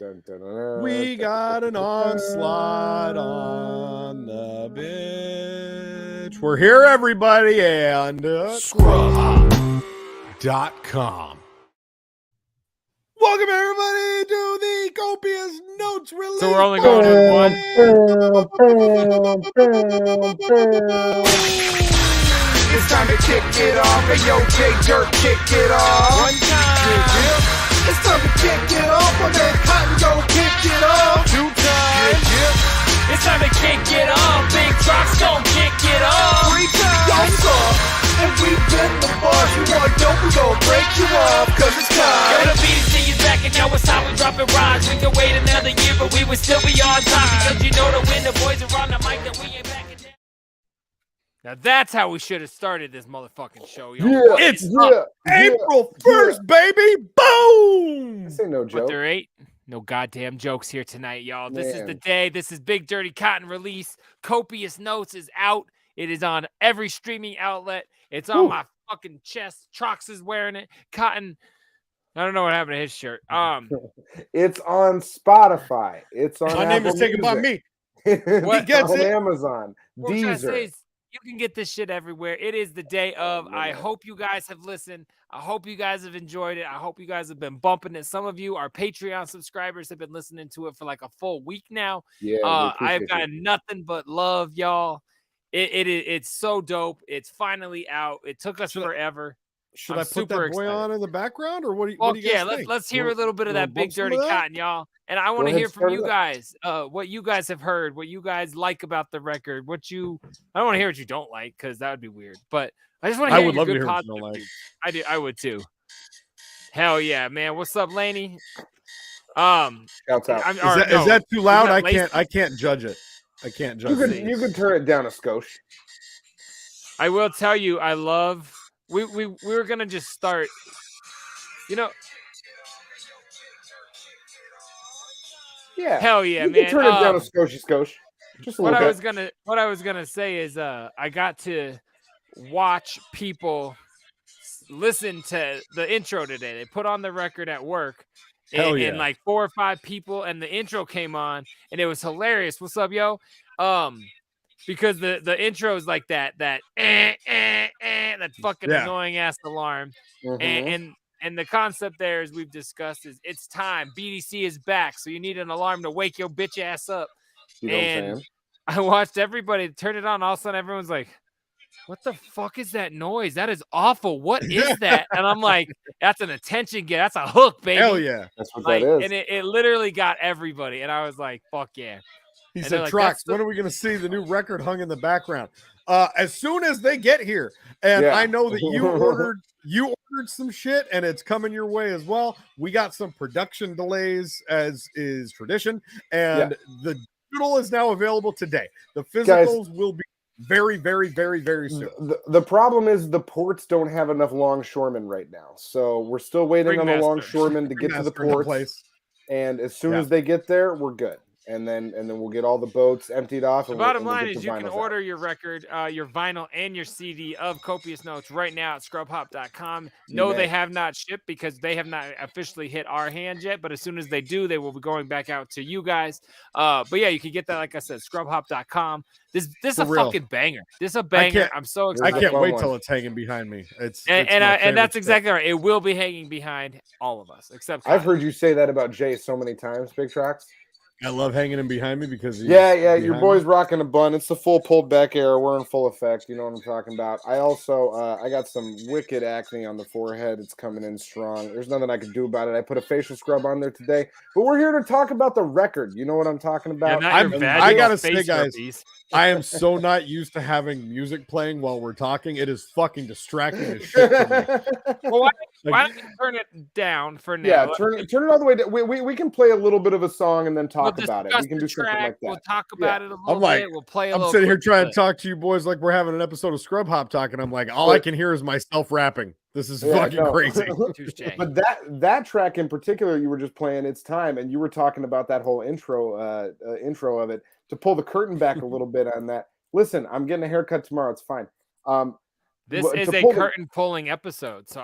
We got an onslaught on the bitch. We're here, everybody, and Scrub.com. Welcome, everybody, to the Copious Notes release. So we're only going with one. It's time to kick it off. Hey, yo, J-Jerk, kick it off. One time. It's time to kick it off. On that cotton, go kick it off. Two times. It's time to kick it off. Big trucks gon' kick it off. 3 times. Y'all suck. And we been the boss. You want dope, we gon' break you off. Cause it's time. Yo, the BDC is back and now it's time we dropping rhymes. We can wait another year, but we would still be on time. Because you know that when the boys are on the mic, that we ain't backing down. Now that's how we should have started this motherfucking show, yo. It's April 1st, baby. Boom. This ain't no But joke. there ain't no goddamn jokes here tonight, y'all. This is Man. the day. This is Big Dirty Cotton release. Copious Notes is out. It is on every streaming outlet. It's on my fucking chest. Trox is wearing it. Cotton, I don't know what happened to his shirt. It's on Spotify. It's on My name is Apple taken by Music. me. It's He gets on it. Amazon. What I'm trying to say Deezer. is you can get this shit everywhere. It is the day of. I hope you guys have listened. I hope you guys have enjoyed it. I hope you guys have been bumping it. Some of you, our Patreon subscribers, have been listening to it for like a full week now. Yeah, we I've appreciate got it. nothing but love, y'all. It's so dope. It's finally out. It took us forever. Should I'm I put super that boy excited. on in the background, or what do you, Well, what do you guys yeah, think? let's hear a Want- little bit of wanna that Big bump some Dirty of that? Cotton, y'all. And I want to ahead, hear from start you it up. guys, what you guys have heard, what you guys like about the record, I don't want to hear what you don't like, because that would be weird. But I just want to I hear would your love to good hear what you positive don't like. views. I would too. Hell yeah, man. What's up, Laney? Shouts out. I'm, Is that too loud? that I can't judge it. I can't judge You it. could turn it down a skosh. I will tell you, I love. We were gonna just start. You know, Yeah. hell yeah, you man. can turn it down a skosh. Just a What little I bit. was gonna say is I got to watch people listen to the intro today. They put on the record at work, Hell and yeah. like 4 or 5 people, and the intro came on, and it was hilarious. What's up, yo? Because the intro is like that that fucking Yeah. annoying ass alarm, Mhm. and the concept there, as we've discussed, is it's time. BDC is back, so you need an alarm to wake your bitch ass up. You know what I'm And saying? I watched everybody turn it on. All of a sudden, everyone's like, "What the fuck is that noise? That is awful. What is that?" And I'm like, "That's an attention get. That's a hook, baby." Hell yeah. That's what Like, that is. and it literally got everybody. And I was like, "Fuck yeah!" He And said, they're like, Trox, "That's the-" when are we going to see the new record hung in the background? As soon as they get here. And Yeah. I know that you ordered some shit, and it's coming your way as well. We got some production delays, as is tradition, and the digital is now available today. The physicals will be very, very, very, very soon. The problem is the ports don't have enough longshoremen right now. So we're still waiting on the Ringmaster. longshoremen to get to the Master in the ports. place. And as soon Yeah. as they get there, we're good. And then we'll get all the boats emptied off. The And bottom we'll line get is the you can vinyls out. order your record, your vinyl, and your CD of Copious Notes right now at scrubhop.com. No, may. they have not shipped because they have not officially hit our hands yet. But as soon as they do, they will be going back out to you guys. But yeah, you can get that, like I said, scrubhop.com. This is For a real. fucking banger. This is a banger. I'm so It's I excited. a can't fun wait one. till it's hanging behind me. It's And my favorite that's shit. exactly right. It will be hanging behind all of us, except I've Kyle. heard you say that about Jay so many times, Big Tracks. I love hanging him behind me because he's Yeah, your behind boy's me. rocking a bun. It's the full pulled back era. We're in full effect. You know what I'm talking about. I also I got some wicked acne on the forehead. It's coming in strong. There's nothing I can do about it. I put a facial scrub on there today. But we're here to talk about the record. You know what I'm talking Yeah, about? not your I vaginal gotta say, face guys, herpes. I am so not used to having music playing while we're talking. It is fucking distracting as shit to me. Well, why Like, don't you turn it down for now? Yeah, turn it all the way down. We can play a little bit of a song and then talk We'll about it. discuss We can the do something track, like that. We'll talk about it a little like- bit. We'll play a I'm little sitting here quick trying to clip. talk to you boys like we're having an episode of Scrub Hop talking. I'm like, all I can hear is myself rapping. This is Yeah, fucking no. crazy. Touche. But that track in particular, you were just playing It's Time, and you were talking about that whole intro of it. To pull the curtain back a little bit on that. Listen, I'm getting a haircut tomorrow. It's fine. This to is a pull curtain pulling episode, so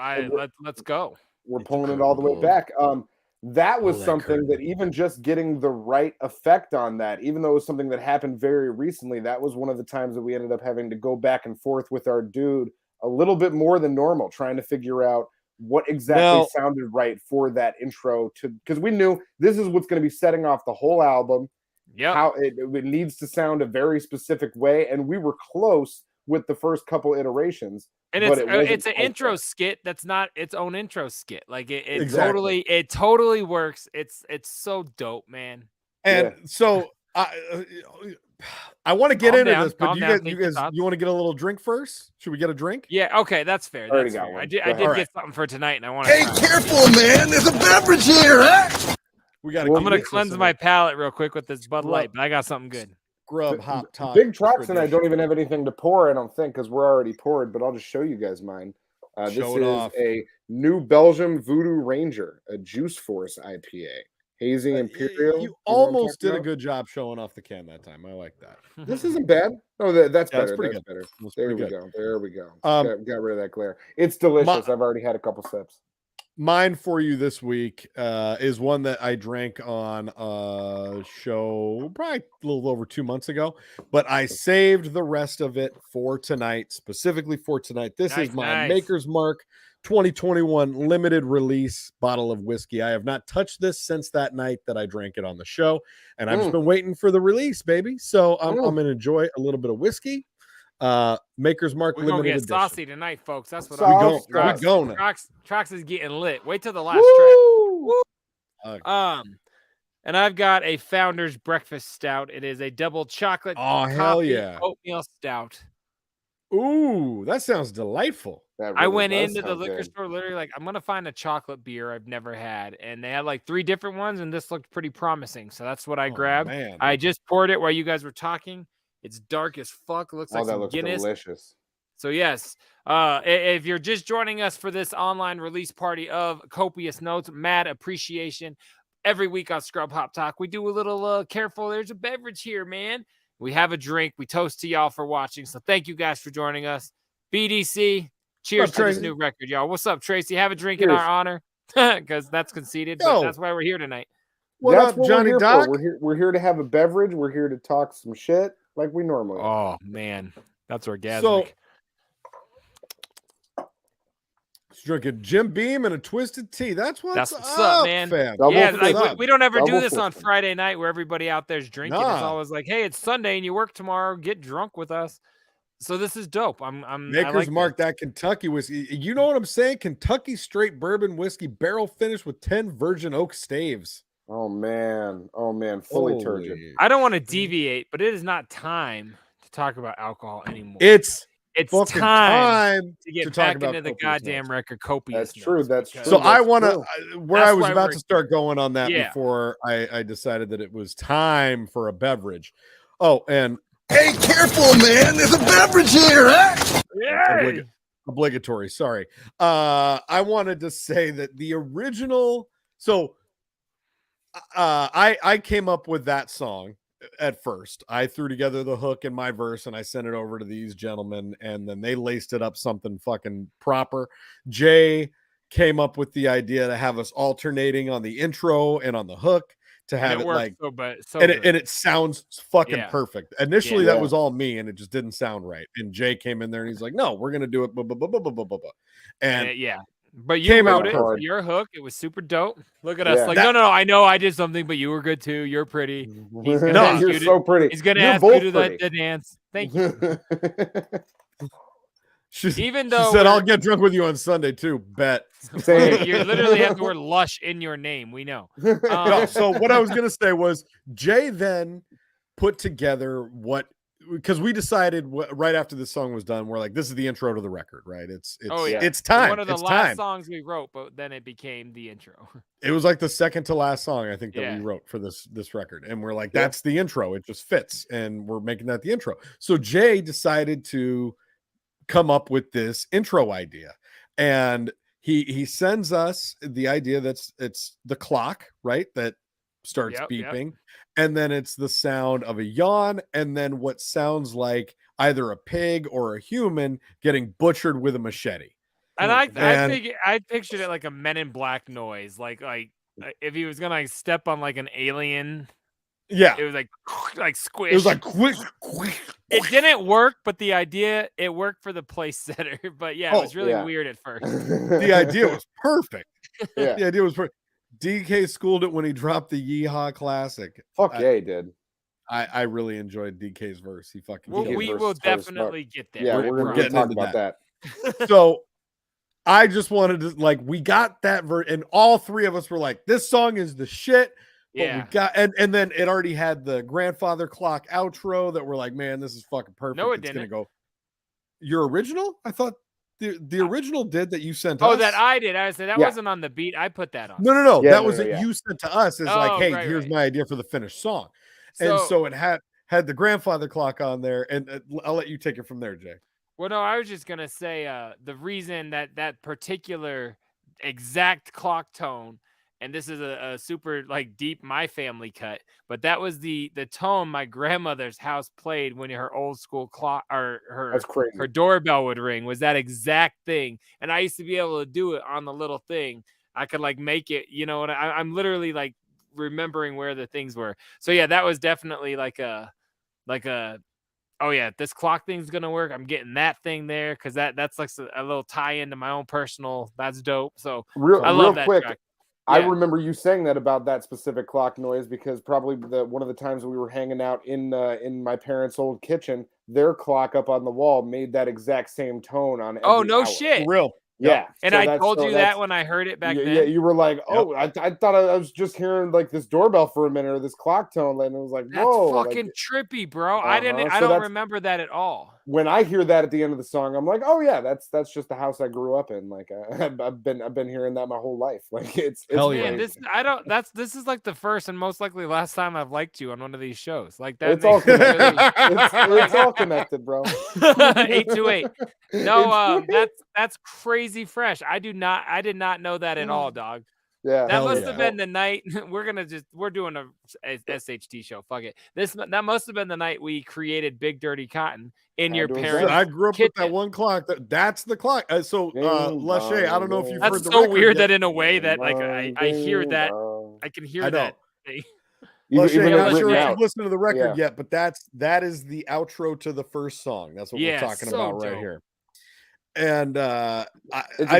let's go. We're pulling it all the way back. that was Oh, that something curtain. that even just getting the right effect on that, even though it was something that happened very recently, that was one of the times that we ended up having to go back and forth with our dude a little bit more than normal, trying to figure out what exactly Now, sounded right for that intro to, because we knew this is what's going to be setting off the whole album. Yep. How it needs to sound a very specific way, and we were close with the first couple iterations, And but it's an quite intro there. skit that's not its own intro skit. Like it Exactly. totally works. It's so dope, man. and Yeah. so I want to get Calm into down, this, but calm you down, guys, take your thoughts. you want to get a little drink first? Should we get a drink? Yeah, okay, that's fair. Already That's got fair. one. I Go did ahead. get Alright. something for tonight, and I want Hey, to. careful, man. There's a beverage here, huh? We got. Well, I'm gonna cleanse my palate real quick with this Bud Scrub. Light, but I got something good. Grub Hop Talk. Big Trucks and I tradition. don't even have anything to pour, I don't think, because we're already poured, but I'll just show you guys mine. This Show it is off. a New Belgium Voodoo Ranger, a Juice Force IPA. Hazy Imperial. You know what I'm almost talking did a about? good job showing off the can that time. I like that. This isn't bad. Oh, that's Yeah, it's better. pretty That's good. better. It's There pretty we good. go. There we go. Got rid of that glare. It's delicious. I've already had a couple sips. Mine for you this week is one that I drank on a show probably a little over 2 months ago, but I saved the rest of it for tonight, specifically for tonight. This is my Maker's Mark 2021 limited release bottle of whiskey. I have not touched this since that night that I drank it on the show, and I've just been waiting for the release, baby. So I'm going to enjoy a little bit of whiskey. Maker's Mark We're gonna limited get edition. saucy tonight, folks. That's what We're going. Trox is getting lit. Wait till the last track. And I've got a Founder's Breakfast Stout. It is a double chocolate hell yeah, oatmeal stout. Ooh, that sounds delightful. That I really went does into the sound liquor good. store literally like, I'm gonna find a chocolate beer I've never had, and they had like 3 different ones, and this looked pretty promising, so that's what I grabbed. Man. I just poured it while you guys were talking. It's dark as fuck. Looks like that some looks Guinness. delicious. So yes, if you're just joining us for this online release party of Copious Notes, mad appreciation. Every week on Scrub Hop Talk, we do a little careful. There's a beverage here, man. We have a drink. We toast to y'all for watching. So thank you guys for joining us. BDC, cheers to this new record, y'all. What's up, Tracy? Have a drink in our honor, because that's conceited, but that's why we're here tonight. What up, Johnny Doc? We're here to have a beverage. We're here to talk some shit like we normally. Oh man, that's orgasmic. So, drinking Jim Beam and a twisted tea. That's what's up, man. Fam. Yeah, like we don't ever do this on Friday night where everybody out there's drinking. Nah. It's always like, hey, it's Sunday and you work tomorrow. Get drunk with us. So this is dope. Maker's Mark, that Kentucky whiskey. You know what I'm saying? Kentucky straight bourbon whiskey, barrel finished with 10 virgin oak staves. Oh man, fully turgid. I don't want to deviate, but it is not time to talk about alcohol anymore. It's time to get back about into the goddamn record Copious. That's true. That's true. So I want to where That's I was why about we're to start going on that before I decided that it was time for a beverage. Oh, and hey, careful, man. There's a beverage here, huh? Yeah. Obligatory. Sorry. I wanted to say that the original. So I came up with that song at first. I threw together the hook in my verse and I sent it over to these gentlemen, and then they laced it up something fucking proper. Jay came up with the idea to have us alternating on the intro and on the hook to have it like and it sounds fucking perfect. Initially that was all me and it just didn't sound right, and Jay came in there and he's like, no, we're gonna do it and but you wrote it for your hook. It was super dope. Look at us like, no, I know I did something, but you were good too. You're pretty. He's gonna ask you're you so pretty. He's gonna ask you to the dance. Thank you. She said, I'll get drunk with you on Sunday too. Bet. You literally have the word lush in your name. We know. So what I was going to say was Jay then put together because we decided right after the song was done, we're like, this is the intro to the record, right? It's time. One of the last songs we wrote, but then it became the intro. It was like the second to last song I think that we wrote for this record, and we're like, that's the intro. It just fits, and we're making that the intro. So Jay decided to come up with this intro idea, and he sends us the idea it's the clock, right, that starts beeping, and then it's the sound of a yawn, and then what sounds like either a pig or a human getting butchered with a machete. And I pictured it like a Men in Black noise, like if he was gonna like step on like an alien, Yeah, it was like squish. it was like quick. It didn't work, but the idea it worked for the place setter. But yeah, it was really weird at first. The idea was perfect. Yeah. The idea was perfect. DK schooled it when he dropped the Yeehaw Classic. Fuck yeah, he did. I really enjoyed DK's verse. He fucking. Well, killed we it. will definitely get there. Yeah, we're gonna talk about that. So I just wanted to like we got that verse, and all three of us were like, "This song is the shit." But Yeah. we got and then it already had the grandfather clock outro that we're like, "Man, this is fucking perfect." No, it it's didn't. gonna go. Your original? I thought the original did that you sent Oh, us. that I did. I said that wasn't on the beat. I put that on. No. Yeah, that no, was no, it. yeah. You sent to us. Is like, Oh, hey, right, here's right. my idea for the finished song, and so it had the grandfather clock on there. And I'll let you take it from there, Jay. Well, no, I was just gonna say the reason that particular exact clock tone, and this is a super like deep my family cut, but that was the tone my grandmother's house played when her old school clock or That's crazy. her doorbell would ring, was that exact thing. And I used to be able to do it on the little thing. I could like make it, you know, and I'm literally like remembering where the things were. So yeah, that was definitely like a oh yeah, this clock thing's gonna work. I'm getting that thing there because that's like a little tie into my own personal. That's dope. So I love that quick. track. I Yeah. remember you saying that about that specific clock noise because probably one of the times we were hanging out in my parents' old kitchen, their clock up on the wall made that exact same tone on. Oh every no hour. shit. Real. Yeah, And so I told you that when I heard it back then. Yeah, you were like, "Oh, I thought I was just hearing like this doorbell for a minute or this clock tone," and it was like, That's "Whoa!" fucking like, trippy, bro. I so don't remember that at all. when I hear that at the end of the song, I'm like, "Oh yeah, that's just the house I grew up in." Like I've been hearing that my whole life. Like it's Hell yeah. Man, this is like the first and most likely last time I've liked you on one of these shows. Like that. It's all connected. It's all connected, bro. 828. No, that's crazy fresh. I did not know that at all, dog. Yeah, That must have been the night we're doing a SHT show. Fuck it. That must have been the night we created Big Dirty Cotton in your parents' I grew up kitchen. with that one clock. That's the clock. Lachey, I don't know if you've heard That's the so record weird yet. that in a way that like I hear that. I can hear that thing. Lachey, I'm not sure if out. you've listened to the record yet, but that is the outro to the first song. That's what we're talking about right here. And I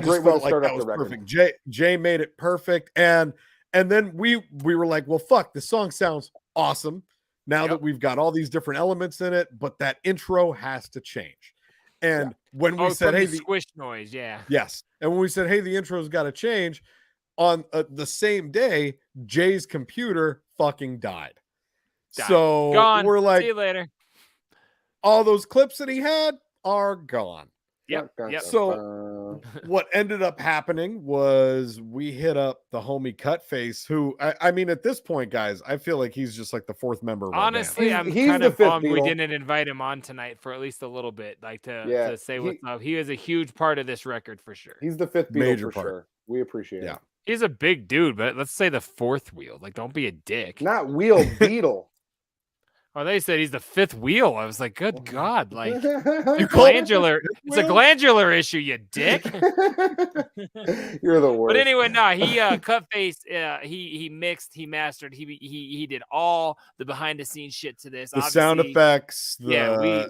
just felt like that was perfect. Jay made it perfect, and then we were like, well, fuck, the song sounds awesome now that we've got all these different elements in it, but that intro has to change. And when we said, hey, the squish noise, yes, and when we said, hey, the intro's got to change, on the same day, Jay's computer fucking died. So gone. We're like, see you later. All those clips that he had are gone. Yep. So what ended up happening was we hit up the homie Cutface, who I mean, at this point, guys, I feel like he's just like the fourth member of Honestly, our I'm he's kind the of fifth bummed we Beatle. didn't invite him on tonight for at least a little bit, like to say what's up. He is a huge part of this record for sure. He's the fifth Beatle Major for part. sure. We appreciate it. He's a big dude, but let's say the fourth wheel. Like, don't be a dick. Not wheel, Beatle. Oh, they said he's the fifth wheel. I was like, good God, like You're glandular. It's a glandular issue, you dick. You're the worst. But anyway, no, he Cutface. He mixed, he mastered, he did all the behind the scenes shit to this. The sound effects.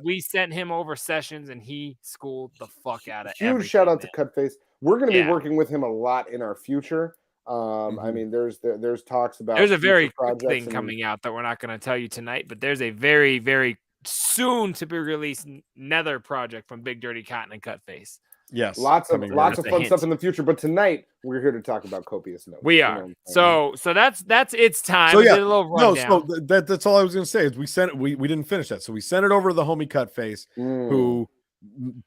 We sent him over sessions, and he schooled the fuck out of. Huge shout out to Cutface. We're going to be working with him a lot in our future. I mean, there's talks about there's a very quick thing coming out that we're not going to tell you tonight, but there's a very, very soon to be released nether project from Big Dirty Cotton and Cutface. Yes, lots of fun stuff in the future. But tonight we're here to talk about Copious Notes. We are. So that's its time. So yeah, a little rundown. that's all I was going to say is we sent it. We didn't finish that, so we sent it over to the homie Cutface, who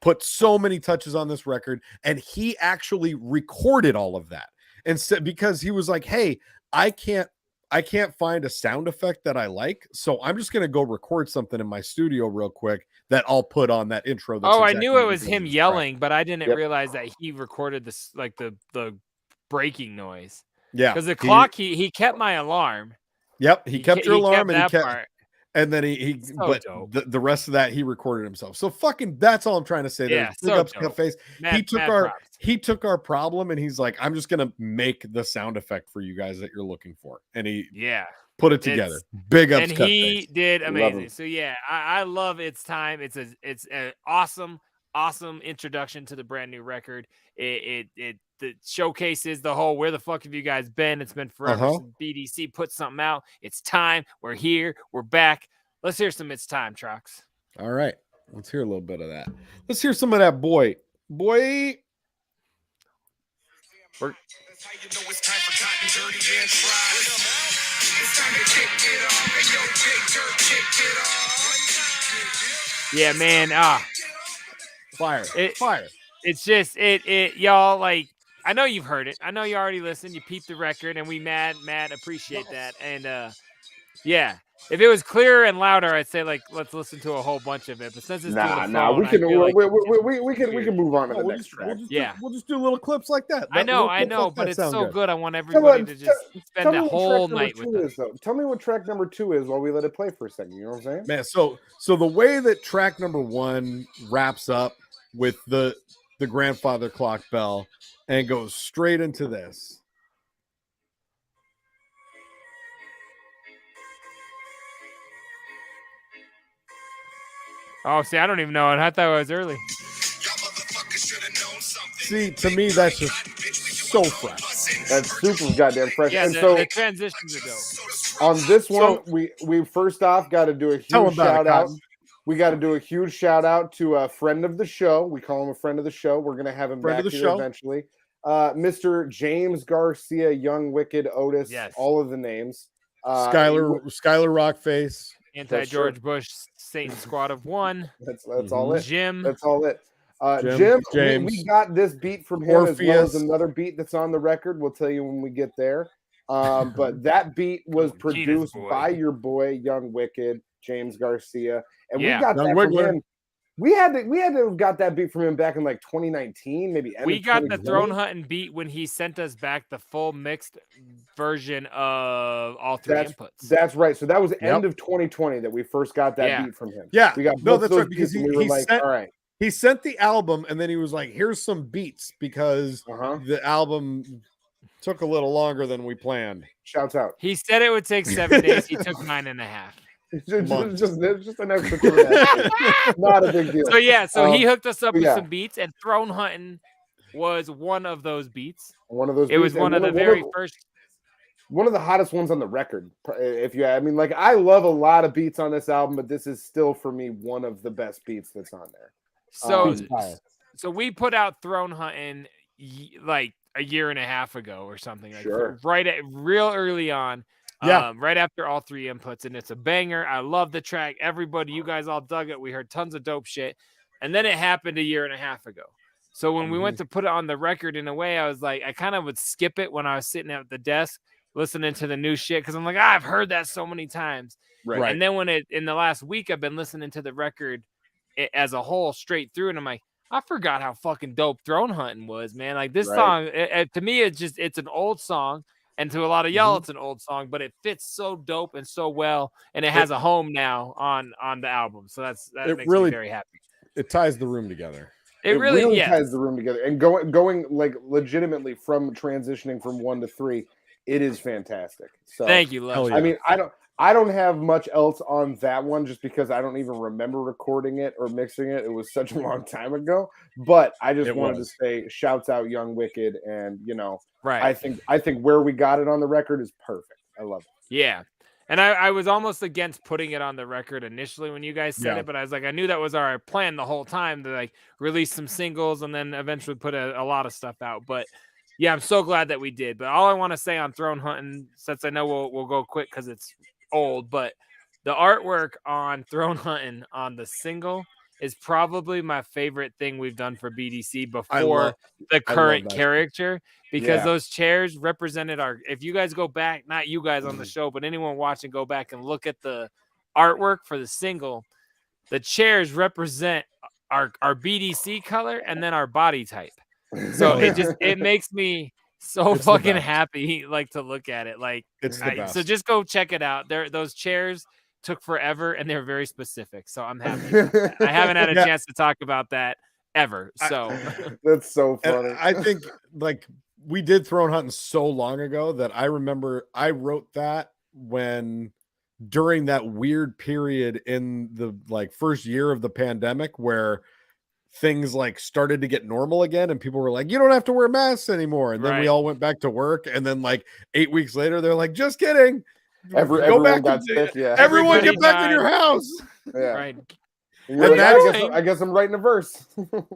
put so many touches on this record, and he actually recorded all of that. And because he was like, hey, I can't find a sound effect that I like, so I'm just gonna go record something in my studio real quick that I'll put on that intro. I knew it was him yelling, but I didn't realize that he recorded this, like the breaking noise. Yeah, because the clock he kept my alarm. Yep, he kept your alarm, and And then he So dope. the rest of that he recorded himself. So fucking that's all I'm trying to say. Yeah, Big so ups, dope. Cutface. Mad props. He took our problem and he's like, I'm just gonna make the sound effect for you guys that you're looking for. And he put it together. Big ups, and Cutface. he did amazing. So yeah, I love It's Time. It's an awesome introduction to the brand new record. It showcases the whole where the fuck have you guys been? It's been forever since BDC put something out. It's time. We're here. We're back. Let's hear some It's Time, Trox. All right. Let's hear a little bit of that. Let's hear some of that boy. Yeah, man. Fire. Fire. It's just y'all, like, I know you've heard it. I know you already listened. You peeped the record, and we mad appreciate that. And yeah, if it was clearer and louder, I'd say like let's listen to a whole bunch of it. But since it's we can move on to the next track. We'll just do little clips like that. I know, but it's so good. I want everybody to just spend the whole night with us. Tell me what track number 2 is while we let it play for a second. You know what I'm saying? Man, so the way that track number 1 wraps up with the grandfather clock bell and goes straight into this. Oh, see, I don't even know it. I thought it was early. See, to me, that's just so fresh. That's super goddamn fresh. Yeah, and so the transitions are dope. On this one, we first off got to do a huge shout out. We got to do a huge shout out to a friend of the show. We call him a friend of the show. We're going to have him back here eventually. Mr. James Garcia, Young Wicked, Otis, all of the names. Skylar Rockface. Anti-George Bush, Satan Squad of One. That's all it. Jim. That's all it. Jim, James, we got this beat from him as well as another beat that's on the record. We'll tell you when we get there. But that beat was produced by your boy, Young Wicked, James Garcia. And we got that from him. We had to have got that beat from him back in like 2019, maybe. We got the Throne Hunting beat when he sent us back the full mixed version of all three inputs. That's right. So that was end of 2020 that we first got that beat from him. Yeah, we got that's right, because he sent the album and then he was like, "Here's some beats," because the album took a little longer than we planned. Shouts out. He said it would take 7 days. He took 9.5. Just an extra 2 days. Not a big deal. So he hooked us up with some beats, and Throne Hunting was one of those beats. One of those. It was one of the very first. One of the hottest ones on the record. I love a lot of beats on this album, but this is still for me one of the best beats that's on there. So we put out Throne Hunting like a year and a half ago or something. Real early on. Right after all three inputs, and it's a banger. I love the track. Everybody, you guys all dug it. We heard tons of dope shit. And then it happened a year and a half ago. So when we went to put it on the record, in a way, I was like, I kind of would skip it when I was sitting at the desk listening to the new shit, because I'm like, I've heard that so many times. Right. And then in the last week, I've been listening to the record as a whole straight through, and I'm like, I forgot how fucking dope Throne Hunting was, man. Like this song, to me, it's an old song. And to a lot of y'all, it's an old song, but it fits so dope and so well, and it has a home now on the album. So that makes me very happy. It ties the room together. It really ties the room together. And going like legitimately from transitioning from 1 to 3, it is fantastic. So thank you, love. I mean, I don't have much else on that one just because I don't even remember recording it or mixing it. It was such a long time ago. But I just wanted to say shouts out Young Wicked, and I think where we got it on the record is perfect. I love it. Yeah. And I was almost against putting it on the record initially when you guys said it, but I was like, I knew that was our plan the whole time to like release some singles and then eventually put a lot of stuff out. But yeah, I'm so glad that we did. But all I want to say on Throne Hunting, since I know we'll go quick because it's old, but the artwork on Throne Hunting on the single is probably my favorite thing we've done for BDC before the current character, because those chairs represented if you guys go back, not you guys on the show, but anyone watching, go back and look at the artwork for the single, the chairs represent our BDC color and then our body type. So it makes me so fucking happy, like, to look at it. Like, it's the best. So just go check it out. Those chairs took forever and they were very specific. So I'm happy about that. I haven't had a chance to talk about that ever. So that's so funny. And I think like we did Throne Hunting so long ago that I remember I wrote that during that weird period in the like first year of the pandemic where things like started to get normal again and people were like, you don't have to wear masks anymore. And then we all went back to work. And then like 8 weeks later, they're like, just kidding. Everyone got sick. Yeah. Everyone get back in your house. Yeah. Right. And like, I guess I'm writing a verse.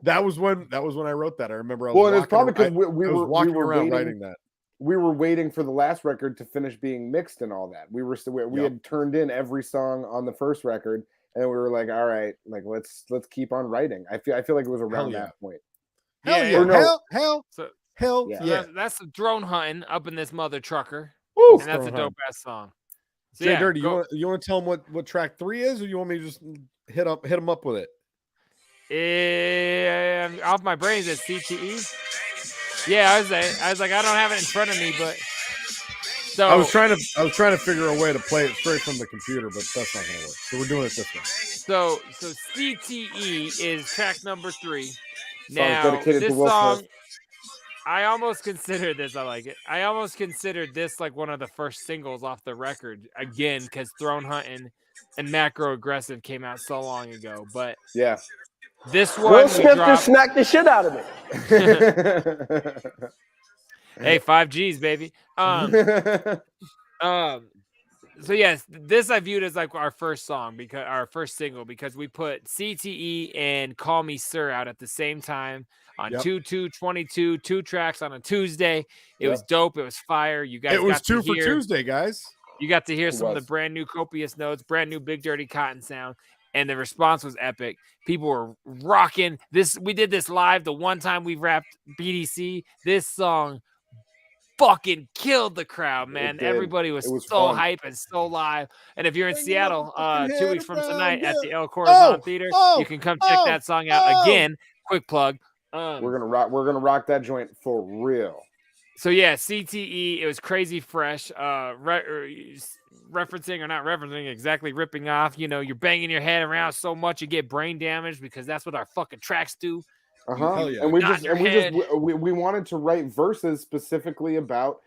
that was when I wrote that. I remember. It's probably because we were walking around writing that. We were waiting for the last record to finish being mixed and all that. We had turned in every song on the first record, and we were like, all right, like let's keep on writing. I feel like it was around that point. Hell yeah. That's the Drone Hunting up in this mother trucker. Woo! And that's a dope ass song. So Jay Dirty, you want to tell them what track 3 is, or you want me to just hit them up with it? Off my brains is CTE. Yeah, I was like, I don't have it in front of me, but so I was trying to figure a way to play it straight from the computer, but that's not gonna work. So we're doing it this way. So CTE is track number 3. Now this song, I almost considered this. I like it. I almost considered this like one of the first singles off the record again because Throne Hunting and Macro Aggressive came out so long ago. But yeah, this one Will Smith just smacked the shit out of me. Hey, 5Gs, baby. So yes, this I viewed as like our first song because our first single because we put CTE and Call Me Sir out at the same time on 2/2/22, 2 tracks on a Tuesday. It was dope. It was fire. You guys. It was 2 for Tuesday, guys. You got to hear some of the brand new Copious notes, brand new Big Dirty Cotton sound, and the response was epic. People were rocking this. We did this live the one time we rapped BDC. This song fucking killed the crowd, man. Everybody was so fun. hype and so live. And if you're in Seattle 2 weeks from tonight at the El Corazon Theater, you can come check that song out again. Quick plug. We're gonna rock that joint for real. So yeah, CTE, it was crazy fresh. Referencing or not referencing, exactly ripping off. You know, you're banging your head around so much you get brain damage because that's what our fucking tracks do. Yeah. And we wanted to write verses specifically about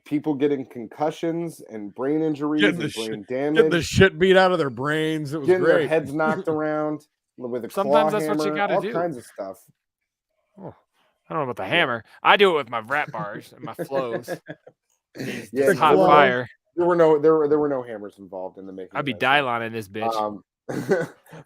people getting concussions and brain injuries and brain damage, getting the shit beat out of their brains. It was getting great. their heads knocked around with a Sometimes claw that's hammer, what you gotta all do. kinds of stuff. Oh, I don't know about the hammer. I do it with my rap bars and my flows. It's hot fire. There were no hammers involved in the making. I'd be Dylon in this bitch.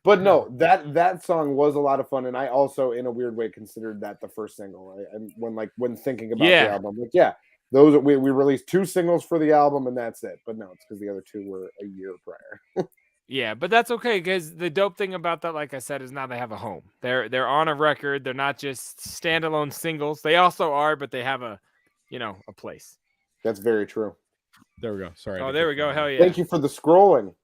But no, that song was a lot of fun, and I also, in a weird way, considered that the first single. And when thinking about the album, like those we released 2 singles for the album, and that's it. But no, it's because the other 2 were a year prior. Yeah, but that's okay because the dope thing about that, like I said, is now they have a home. They're on a record. They're not just standalone singles. They also are, but they have a place. That's very true. There we go. Sorry. Oh, there we go. Hell yeah. Thank you for the scrolling.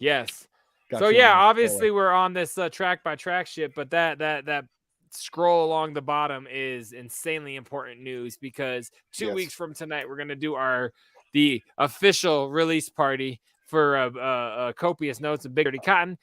Yes. Got So you yeah, on the obviously we're on this track by track shit, but that scroll along the bottom is insanely important news because 2 weeks from tonight we're gonna do the official release party for Copious Notes and Big Dirty Cotton.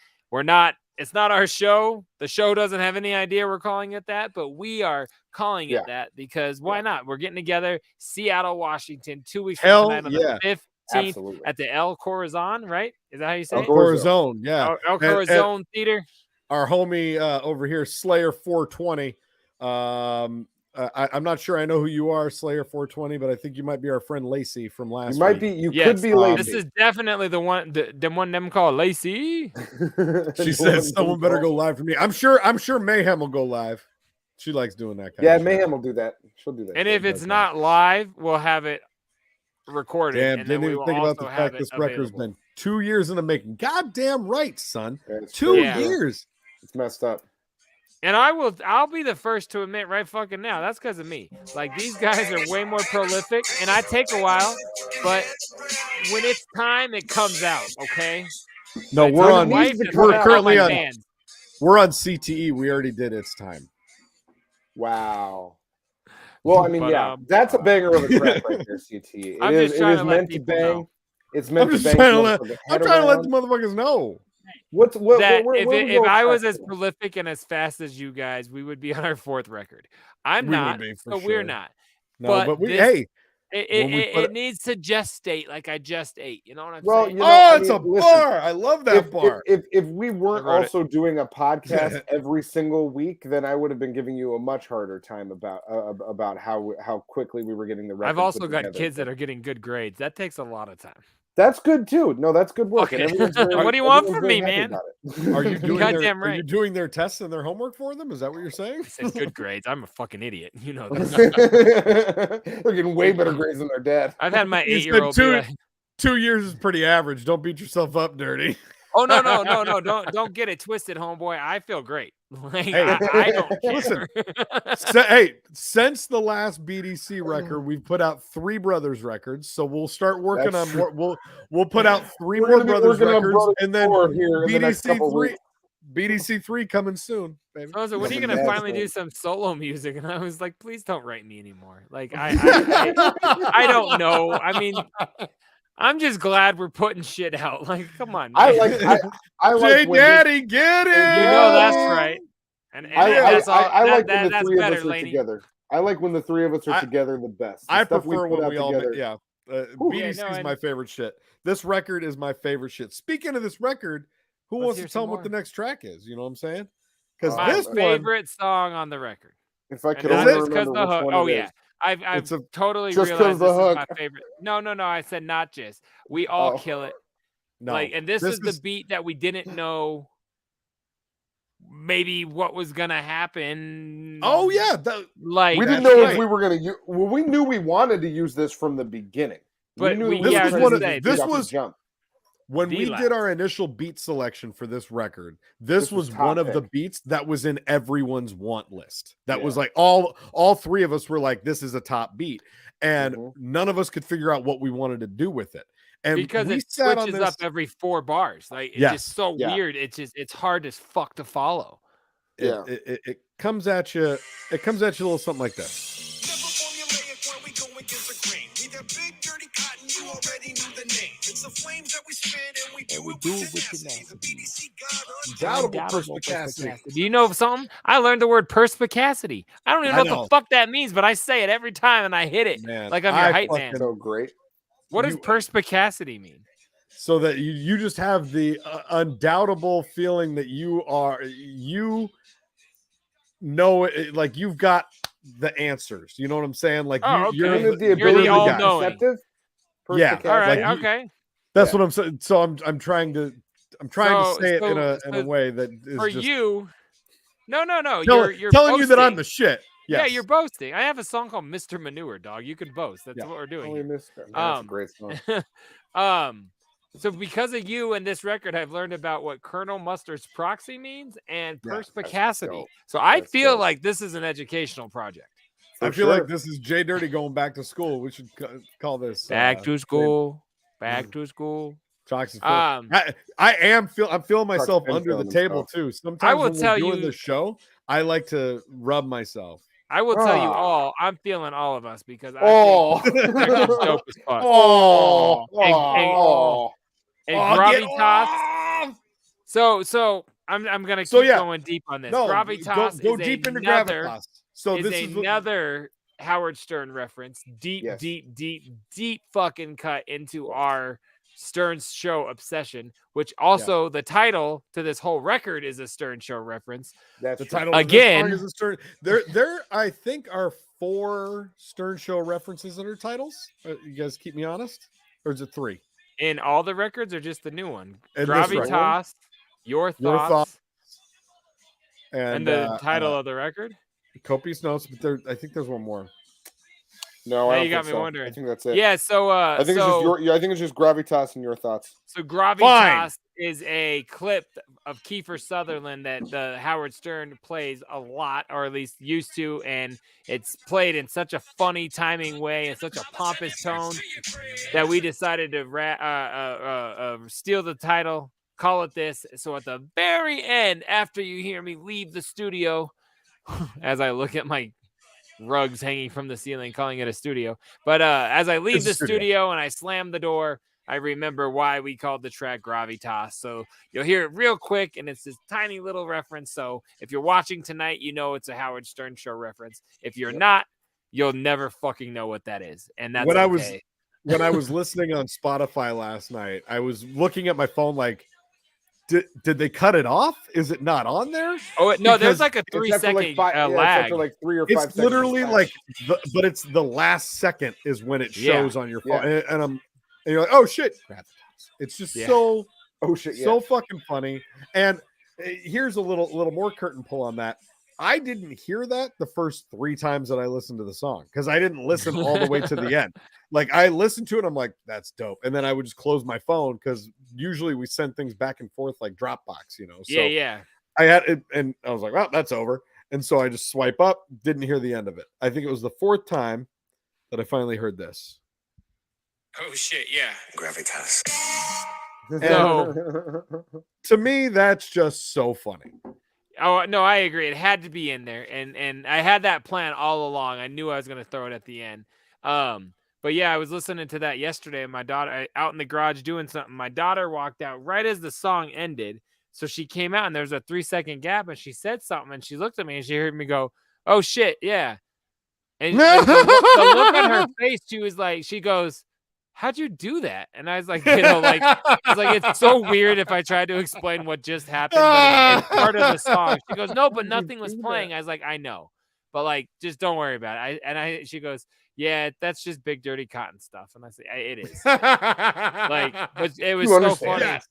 It's not our show. The show doesn't have any idea we're calling it that, but we are calling it that because why not? We're getting together, Seattle, Washington, 2 weeks from tonight on the 15th at the El Corazon, right? Is that how you say it? Corazon, yeah. El Corazon Theater. Our homie over here, Slayer 420. I'm not sure I know who you are, Slayer 420, but I think you might be our friend Lacey from last week. You could be Lacey. This is definitely the one them called Lacey. She said someone better go live for me. I'm sure Mayhem will go live. She likes doing that kind of shit. Mayhem will do that. She'll do that. And if it's not live, we'll have it recorded. Damn, and then didn't even think about the fact this record's been 2 years in the making. Goddamn right, son. 2 years. It's messed up. And I'll be the first to admit right fucking now. That's because of me. Like, these guys are way more prolific, and I take a while, but when it's time, it comes out, okay? No, we're currently on band. We're on CTE. We already did It's Time. Wow. Well, I mean, that's a banger of a track right there, CTE. It is meant to bang. Know. It's meant I'm to just bang trying to let motherfucker's I'm head trying to let the around. motherfuckers know. What's what? That Where we if go I was track as to? prolific and as fast as you guys, we would be on our 4th record. I'm We would not, be for so sure. we're not. No, But but we this hey, it, when we it, put it needs to gestate like I just ate. You know what I'm Well, saying? you know, oh, it's a bar. I love that bar. if we I weren't wrote it. also doing a podcast every single week, then I would have been giving you a much harder time about how quickly we were getting the record. I've also put got together. kids that are getting good grades. That takes a lot of time. That's good too. No, that's good work. Okay. And everyone's very, What do you want everyone's from very me, happy man? about it. Are you doing Goddamn Are you right. doing their tests and their homework for them? Is that what you're saying? I said good grades. I'm a fucking idiot. You know that. They're getting way better grades than their dad. I've had my You said 8-year-old be like, 2 years is pretty average. Don't beat yourself up, dirty. "Oh no, don't get it twisted, homeboy. I feel great. Like Hey, I don't care." listen. Hey, since the last BDC record, we've put out 3 brothers records. So we'll start working That's on true. more. We'll put out 3 We're more gonna be brothers working on records, Brothers and then 4 here in the next BDC couple 3. weeks. BDC 3 coming soon, baby. So when are you Coming gonna next, finally do man. some solo music? And I was like, please don't write me anymore. Like I don't know. I mean, I'm just glad we're putting shit out. Like, come on, man. I like J when this- Daddy, get it. You know that's right. And that's all. I like when the that's three of better, us are Laney. together. I like when the 3 of us are together the best. The I stuff we prefer put when out we all together. yeah. Yeah, BDC no, is and- my favorite shit. This record is my favorite shit. Speaking of this record, who Let's wants hear to tell some them what the more. next track is? You know what I'm saying? Because My this one, favorite song on the record. If I And could not only just because remember the which hook. one Oh it yeah, is. I've It's a- totally just 'cause realized the this is hook. my favorite. No. I said not just. We all Oh. kill it. no, Like, and this is the is beat that we didn't know maybe what was gonna happen. oh yeah, Like We didn't That's know right. if we were going to use. Well, we knew we wanted to use this from the beginning. But knew we- were yeah, trying I was to gonna use say, this this off the was- jump. when we D-Lab. did our initial beat selection for this record, this was top one of the pick. beats that was in everyone's want list. That was Yeah. like all 3 of us were like, this is a top beat, and Mhm. none of us could figure out what we wanted to do with it. And because we it sat on switches this, up every 4 bars. Like it's Yes. just so Yeah. weird. It's hard as fuck to follow. Yeah. It comes at you. It comes at you a little something like this. Never formulaic when we go against the grain. We that big dirty cotton, you already knew the name. It's the flames that we spit and we do it with tenacity. The BDC got Undoubtable Undoubtable perspicacity. perspicacity. Do you know something? I learned the word perspicacity. I don't even I know what know. the fuck that means, but I say it every time and I hit it Man, like I'm your I hype fucking- man. So great. What does you- perspicacity mean? So that you just have the undoubtable feeling that you know it, like you've got the answers. You know what I'm saying? Like Oh, you're okay. Isn't it the You're the ability to be all-knowing. perceptive? Yeah. Perspicacity? All right, Like you- okay. That's Yeah. what I'm saying. So I'm trying to say it in a so way that is For just you, no. You're telling you that I'm boasting. the shit. Yeah, Yes. you're boasting. I have a song called Mr. Manure, dog. You can boast. That's Yeah. what we're doing. Only here. missed it. That's a Um, great song. So because of you and this record, I've learned about what Colonel Mustard's proxy means and Yeah, that's perspicacity. dope. So I That's feel dope. like this is an educational project. I For feel like sure. this is Jay Dirty going back to school. We should call this Back to school. Back mm. to school. Chalks is Um, I'm feeling myself been under the feeling table himself. too. Sometimes will when tell we're doing you- the show, I like to rub myself. I will tell you Ah. all, I'm feeling all of us because I Oh. think this record's dope as fuck. Oh, Oh. And get Gravitas. off! So I'm gonna keep So, yeah. going deep on this. No, Gravitas go is deep into another, Gravitas. So is this is another Howard Stern reference. Yes. Deep fucking cut into our Stern Show obsession, which also the title to this whole record is a Stern Show reference. That's the true. title of this Again- song is a Stern. There I think are 4 Stern Show references under titles. You guys keep me honest, or is it 3? In all the records or just the new one? And this record. Gravitas, Your Your Thoughts, Thoughts, and the title of the record. Copious Notes, but I think there's one more. No, Now I don't you got think me so. wondering. I think that's it. Yeah, so I think it's just I think it's just Gravitas and Your Thoughts. So Gravitas is a clip of Kiefer Sutherland that the Howard Stern plays a lot, or at least used to, and it's played in such a funny timing way and such a pompous tone that we decided to steal the title, call it this. So at the very end, after you hear me leave the studio, as I look at my rugs hanging from the ceiling, calling it a studio. But as I leave It's a the studio. studio and I slam the door, I remember why we called the track Gravitas. So you'll hear it real quick, and it's this tiny little reference. So if you're watching tonight, you know it's a Howard Stern show reference. If you're not, you'll never fucking know what that is. And that's okay. When I was listening on Spotify last night, I was looking at my phone like, did they cut it off? Is it not on there? Oh no, there's like a 3-second lag. Like 3 or 5 seconds. It's literally like, but it's the last second is when it shows on your phone, and you're like, oh shit! It's just so fucking funny. And here's a little more curtain pull on that. I didn't hear that the first 3 times that I listened to the song because I didn't listen all the way to the end. Like I listened to it, I'm like, that's dope. And then I would just close my phone because usually we send things back and forth like Dropbox, you know. So I had it and I was like, well, that's over. And so I just swipe up, didn't hear the end of it. I think it was the 4th time that I finally heard this. Oh shit, yeah. Gravitas. To me, that's just so funny. Oh no, I agree. It had to be in there, and I had that plan all along. I knew I was gonna throw it at the end. But yeah, I was listening to that yesterday, and my daughter out in the garage doing something. My daughter walked out right as the song ended, so she came out, and there's a 3-second gap, and she said something, and she looked at me, and she heard me go, "Oh shit, yeah." And the look on her face, she goes, how'd you do that? And I was like, it's so weird if I tried to explain what just happened, but it's part of the song. She goes, no, but nothing was playing. I was like, I know, but like, just don't worry about it. She goes, yeah, that's just Big Dirty Cotton stuff. And I say, it is. It was so funny. Yes.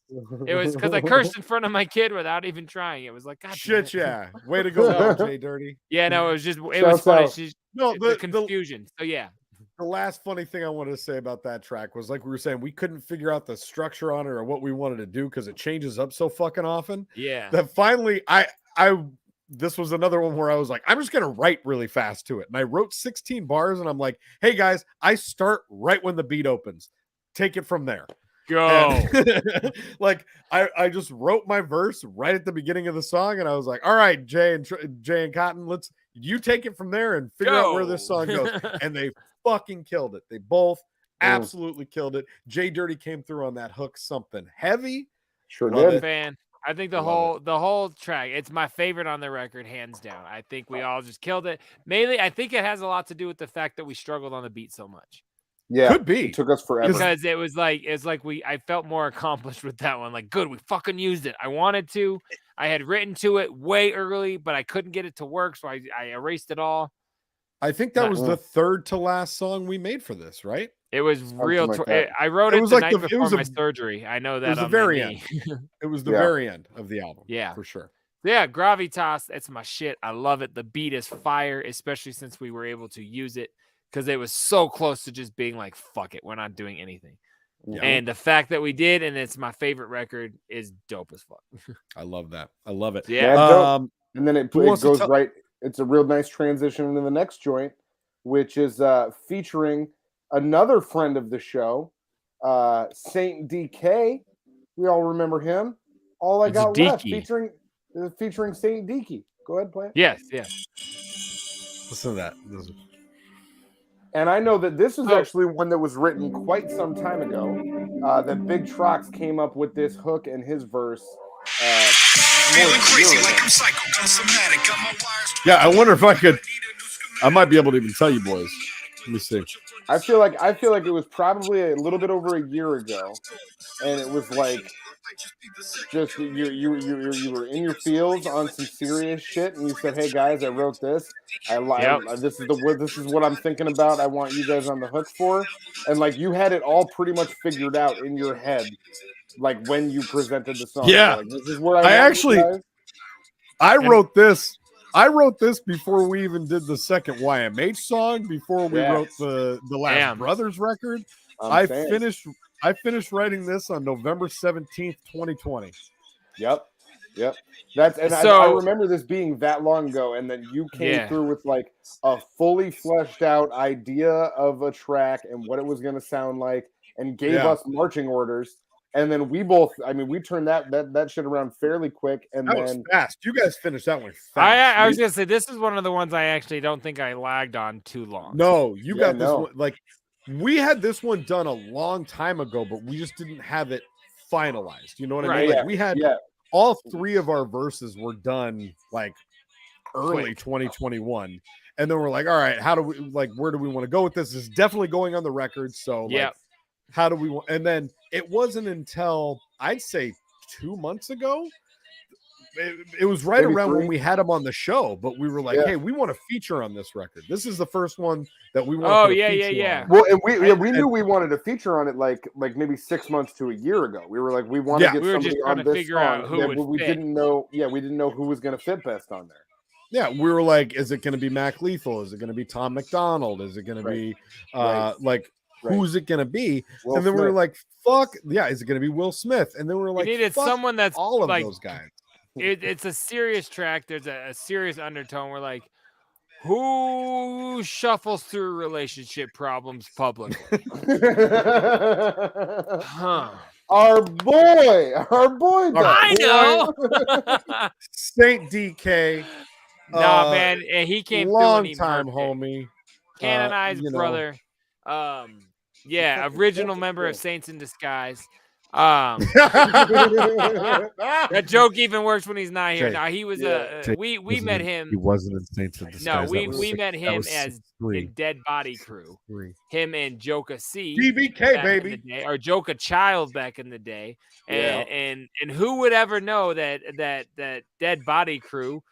It was because I cursed in front of my kid without even trying. It was like, God, shit, yeah. Way to go, Jay Dirty. Yeah, no, it was funny. The confusion. So yeah. The last funny thing I wanted to say about that track was like we were saying, we couldn't figure out the structure on it or what we wanted to do because it changes up so fucking often. Yeah. That finally this was another one where I was like, I'm just gonna write really fast to it. And I wrote 16 bars and I'm like, hey guys, I start right when the beat opens. Take it from there. Go. Like I just wrote my verse right at the beginning of the song, and I was like, all right, Jay and Cotton, you take it from there and figure out where this song goes. And they fucking killed it. They both absolutely killed it. Jay Dirty came through on that hook, something heavy. Sure did. Fan. I think the whole track, it's my favorite on the record, hands down. I think we all just killed it. Mainly, I think it has a lot to do with the fact that we struggled on the beat so much. Yeah, could be. It took us forever because I felt more accomplished with that one. Like, good, we fucking used it. I wanted to. I had written to it way early, but I couldn't get it to work, so I erased it all. I think that was the 3rd to last song we made for this, right? It was real. I wrote it the night before my surgery. I know that. It was the very end. It was the very end of the album. Yeah, for sure. Yeah, Gravitas. It's my shit. I love it. The beat is fire, especially since we were able to use it because it was so close to just being like, "Fuck it, we're not doing anything." Yeah. And the fact that we did, and it's my favorite record, is dope as fuck. I love that. I love it. Yeah. And then it goes right. It's a real nice transition into the next joint, which is featuring another friend of the show, Saint DK. We all remember him. All I Got Left, featuring Saint DK. Go ahead, play it. Yes. Listen to that. And I know that this was actually one that was written quite some time ago. That Big Trox came up with this hook and his verse. Feeling crazy like I'm psycho, somatic. Got my wires. Yeah, I wonder if I might be able to even tell you boys. Let me see. I feel like it was probably a little bit over a year ago, and it was like just you were in your fields on some serious shit, and you said, "Hey guys, I wrote this. This is what I'm thinking about. I want you guys on the hook for," and like you had it all pretty much figured out in your head, like when you presented the song. Yeah, like, this is where I wrote this. I wrote this before we even did the second YMH song, before we wrote the Last Brothers record. I finished writing this on November 17th, 2020. Yep. I remember this being that long ago, and then you came through with like a fully fleshed out idea of a track and what it was going to sound like, and gave us marching orders. And then we turned that shit around fairly quick. And that was fast. You guys finished that one fast. I was gonna say this is one of the ones I actually don't think I lagged on too long. No, you got this one, like we had this one done a long time ago, but we just didn't have it finalized. You know what I mean? Right. Like we had all 3 of our verses were done like early 2021. And then we're like, all right, how do we where do we want to go with this? This is definitely going on the record. So like, how do we want? And then it wasn't until I'd say 2 months ago. It was right Maybe around 3. when we had him on the show, but we were like, hey, we want to feature on this record. This is the first one that we want to put a feature on. Well, and we knew we wanted to feature on it like maybe 6 months to a year ago. We were like, we want to get somebody on this song. We didn't know who was going to fit best on there. Yeah, we were like, is it going to be Mac Lethal? Is it going to be Tom McDonald? Is it going to be who's it going to be? Will and then Smith. we were like, fuck, yeah, is it going to be Will Smith? And then we were like, we needed someone that's all of those guys. It's a serious track. There's a serious undertone. We're like, who shuffles through relationship problems publicly? Our boy. I know. Saint DK. Nah, man, and he came long through time, homie. Canonized brother. Original member of Saints in Disguise. That joke even works when he's not here. Now he was we met him. He wasn't in Saints in Disguise. No, we met him as in Dead Body Crew. Him and Joka C. BBK baby, or Joka Child back in the day. And who would ever know that Dead Body Crew,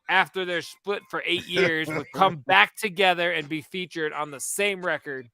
after they're split for 8 years, would come back together and be featured on the same record.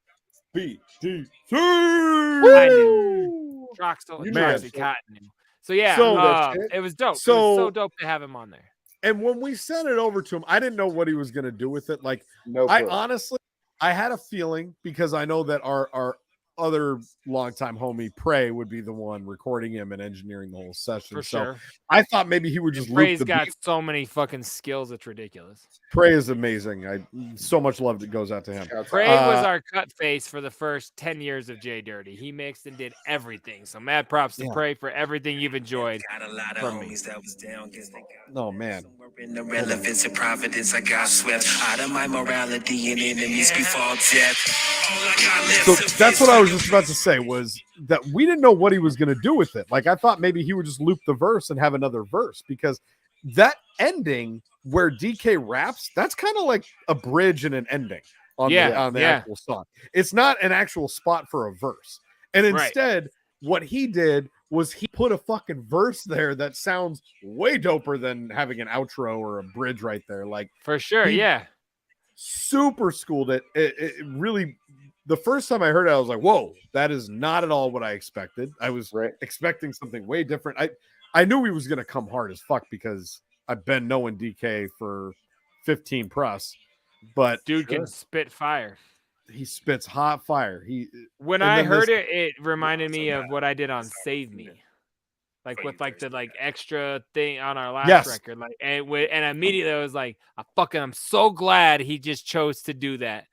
BDC. I knew. Troxel and Tracy Cotton. So it was dope. So, it was so dope to have him on there. And when we sent it over to him, I didn't know what he was going to do with it. Like, honestly, I had a feeling, because I know that our other longtime homie Prey would be the one recording him and engineering the whole session. For so sure. I thought maybe he would just Prey's got so many fucking skills, it's ridiculous. Prey is amazing. So much love that goes out to him. Prey was our cut face for the first 10 years of J Dirty. He mixed and did everything. So mad props to Prey for everything you've enjoyed from me. Oh man. In the relevance and providence, I got swept out of my morality and enemies before death. So that's what I was just about to say, was that we didn't know what he was going to do with it. Like, I thought maybe he would just loop the verse and have another verse, because that ending where DK raps, that's kind of like a bridge and an ending on the actual song. It's not an actual spot for a verse. And instead, what he did was he put a fucking verse there that sounds way doper than having an outro or a bridge right there. Like, for sure, super schooled it. It really, the first time I heard it, I was like, whoa, that is not at all what I expected. I was expecting something way different. I knew he was going to come hard as fuck, because I've been knowing DK for 15 plus, but dude can spit fire. He spits hot fire. When I heard it, it reminded me of what I did on Save Me, like with like the extra thing on our last record. Like, and immediately I was like, I'm so glad he just chose to do that.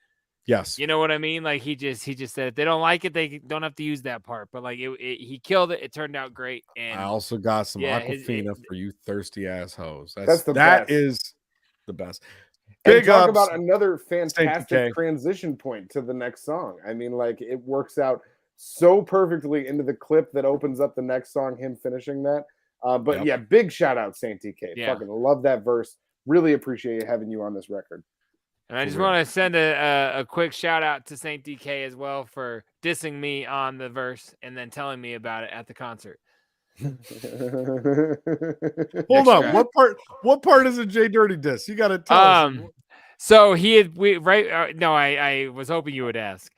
Yes, you know what I mean. Like he just said, if they don't like it, they don't have to use that part. But like he killed it. It turned out great. And I also got some Aquafina for you thirsty ass hoes. That is the best. Big talk about another fantastic transition point to the next song. I mean, like, it works out so perfectly into the clip that opens up the next song, him finishing that. Big shout out Saint DK. Fucking love that verse. Really appreciate having you on this record. And I just want to send a quick shout out to Saint DK as well for dissing me on the verse and then telling me about it at the concert. Hold on, what part is a J Dirty diss? You got to tell us. So I was hoping you would ask.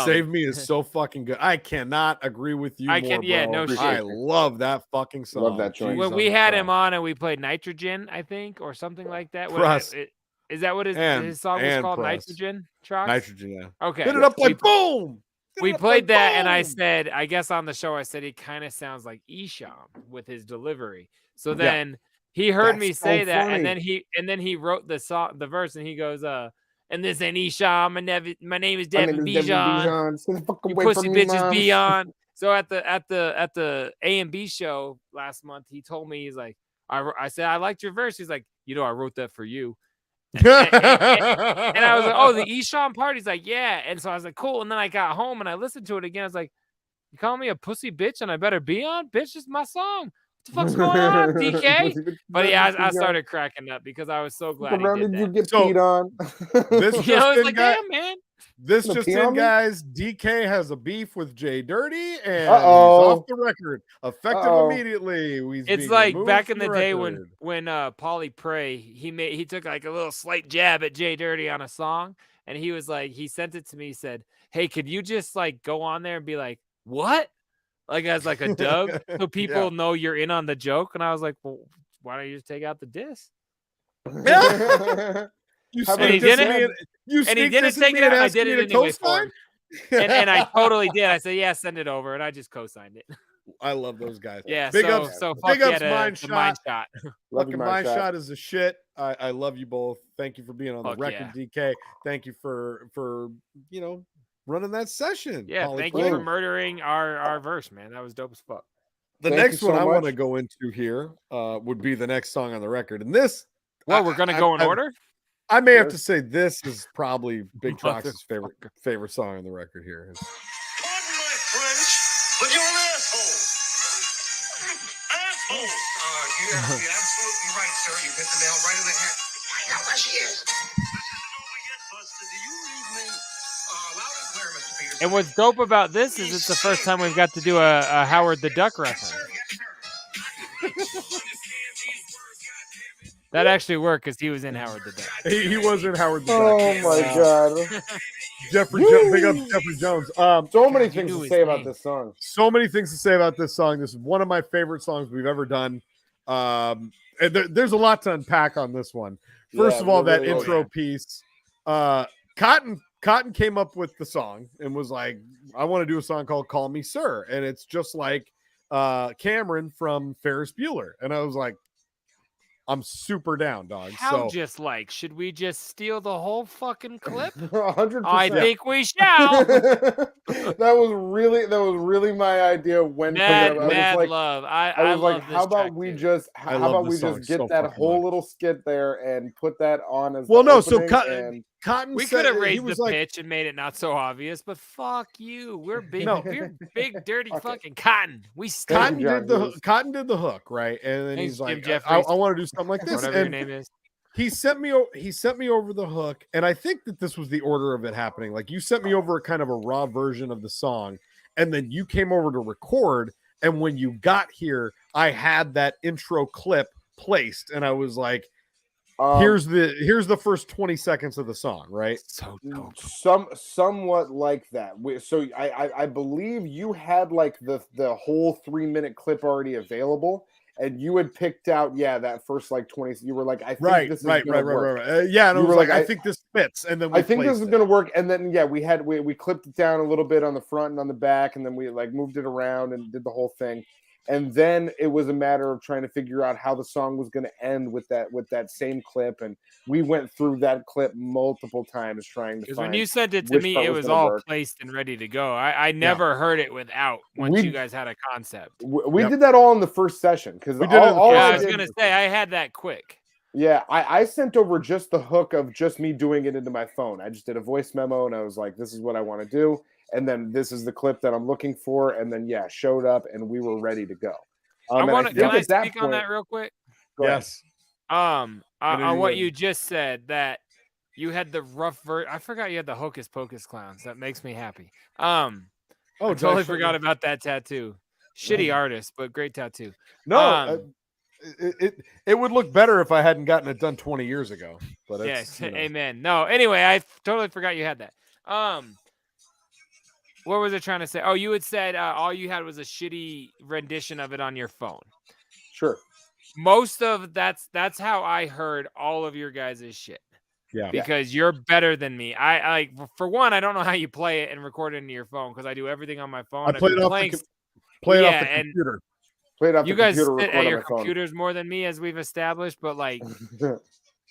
Save Me is so fucking good. I cannot agree with you more, bro. No shit. I love that fucking song. Love that joint. When we had him on and we played Nitrogen, I think, or something like that. Is that what his song was called? Press. Nitrogen? Trox? Nitrogen, yeah. Okay. Hit it up like boom. We played that, and I said, I guess on the show, I said he kind of sounds like Isham with his delivery. So then he heard me say that, and then he wrote the song, the verse, and he goes, and this ain't Isham, my name is Devin Bijan. You pussy bitches be on. So at the A&B show last month, he told me, he's like, I said, I liked your verse. He's like, I wrote that for you. And I was like, oh, the Esham part? He's like, yeah. And so I was like, cool. And then I got home and I listened to it again. I was like, you calling me a pussy bitch and I better be on? Bitch, this is my song. What the fuck's going on, DK? But yeah, I started cracking up because I was so glad he did that. You get So, peed on? This I just was in, like, guys. damn, man. This Gonna just pee on in, me? guys. DK has a beef with Jay Dirty, and Uh-oh. he's off the record, effective Uh-oh. immediately. He's It's being like removed back in from the day record. when Pauly Prey, he took like a little slight jab at Jay Dirty on a song, and he was like, he sent it to me, he said, hey, could you just like go on there and be like, what? Like as like a dub, so people know you're in on the joke. And I was like, well, why don't you just take out the diss? You And he didn't. You And he didn't take it out. I did it anyway for him. And I totally did. I said, yeah, send it over, and I just co-signed it. I love those guys. Yeah, big so ups, so big fuck ups, yeah, Mind the Shot. Mind Shot. Fucking Mind Shot is a shit. I love you both. Thank you for being on the Fuck record, DK. Thank you for running that session. Yeah, Pauly thank Prey. you for murdering our verse, man. That was dope as fuck. The Thank next you one so I want to much. go into here would be the next song on the record, and this. Well, we're gonna go in order. I may have Sure. to say this is probably Big Trox's Motherfucker. favorite song on the record here. Pardon my French, but you're an asshole. Asshole. You're absolutely right, sir. You hit the nail right in the head. I know where she is. This isn't over yet, Buster. Do you read me? Loud and clear, Mr. Peterson. And what's dope about this is it's the first time we've got to do a Howard the Duck reference. That actually worked because he was in Howard the Duck. He was in Howard the Duck. Oh my god. Jeffrey Jones, big up Jeffrey Jones. So many God, you things knew to his say about name. this song. So many things to say about this song. This is one of my favorite songs we've ever done. And there's a lot to unpack on this one. First Yeah, of all, there that really is. intro piece. Cotton came up with the song and was like, I want to do a song called Call Me Sir. And it's just like Cameron from Ferris Bueller. And I was like, I'm super down, dog. How So just like, should we just steal the whole fucking clip? 100%. I think we shall. that was really my idea when Mad, I was mad like, love. I was love like, this how about track, we too. just I how love about this we song just get so that fucking whole much. little skit there and put that on as well, the no, so opening, and Cotton We said- could have he raised was the like, pitch and made it not so obvious, but fuck you. We're big, No. we're big, dirty Okay. fucking cotton. We Thank you, Cotton John. Cotton did the hook, right? And then Thanks, he's like, Jim Jeffries. I want to do something like this. whatever your And name is. he sent me over the hook, and I think that this was the order of it happening. Like, you sent me over kind of a raw version of the song, and then you came over to record, and when you got here, I had that intro clip placed, and I was like, here's the first 20 seconds of the song, right? So dope. somewhat like that. So I believe you had like the whole 3-minute clip already available, and you had picked out that first like 20. You were like, I think this is Right. gonna work. Yeah, and I You was were like, like, I think this fits, and then I think this is placed going to work. And then, we clipped it down a little bit on the front and on the back, and then we like moved it around and did the whole thing. And then it was a matter of trying to figure out how the song was going to end with that same clip. And we went through that clip multiple times trying to Because find. when you sent it to which me, part it was was gonna all work. placed and ready to go. I never heard it without once We- you guys had a concept. We Yep. did that all in the first session because We did it in the all Yeah, I I was did- gonna say I had that quick. Yeah, I sent over just the hook of just me doing it into my phone. I just did a voice memo and I was like, this is what I want to do. And then this is the clip that I'm looking for. And then, showed up and we were ready to go. I and want to. think Can I at that speak on point- that real quick? Go ahead. Yes. On you what would. you just said, that you had the rough I forgot you had the Hocus Pocus clowns. That makes me happy. I totally forgot about that tattoo. Shitty artist, but great tattoo. No, it would look better if I hadn't gotten it done 20 years ago. But Yes, it's, amen. No, anyway, I totally forgot you had that. What was I trying to say? Oh, you had said all you had was a shitty rendition of it on your phone. Sure. Most of that's how I heard all of your guys' shit. Yeah. Because you're better than me. I like, for one, I don't know how you play it and record it into your phone because I do everything on my phone. I played it off the and computer. Played off you the guys computer, sit record at on your my phone. computers more than me, as we've established. But like,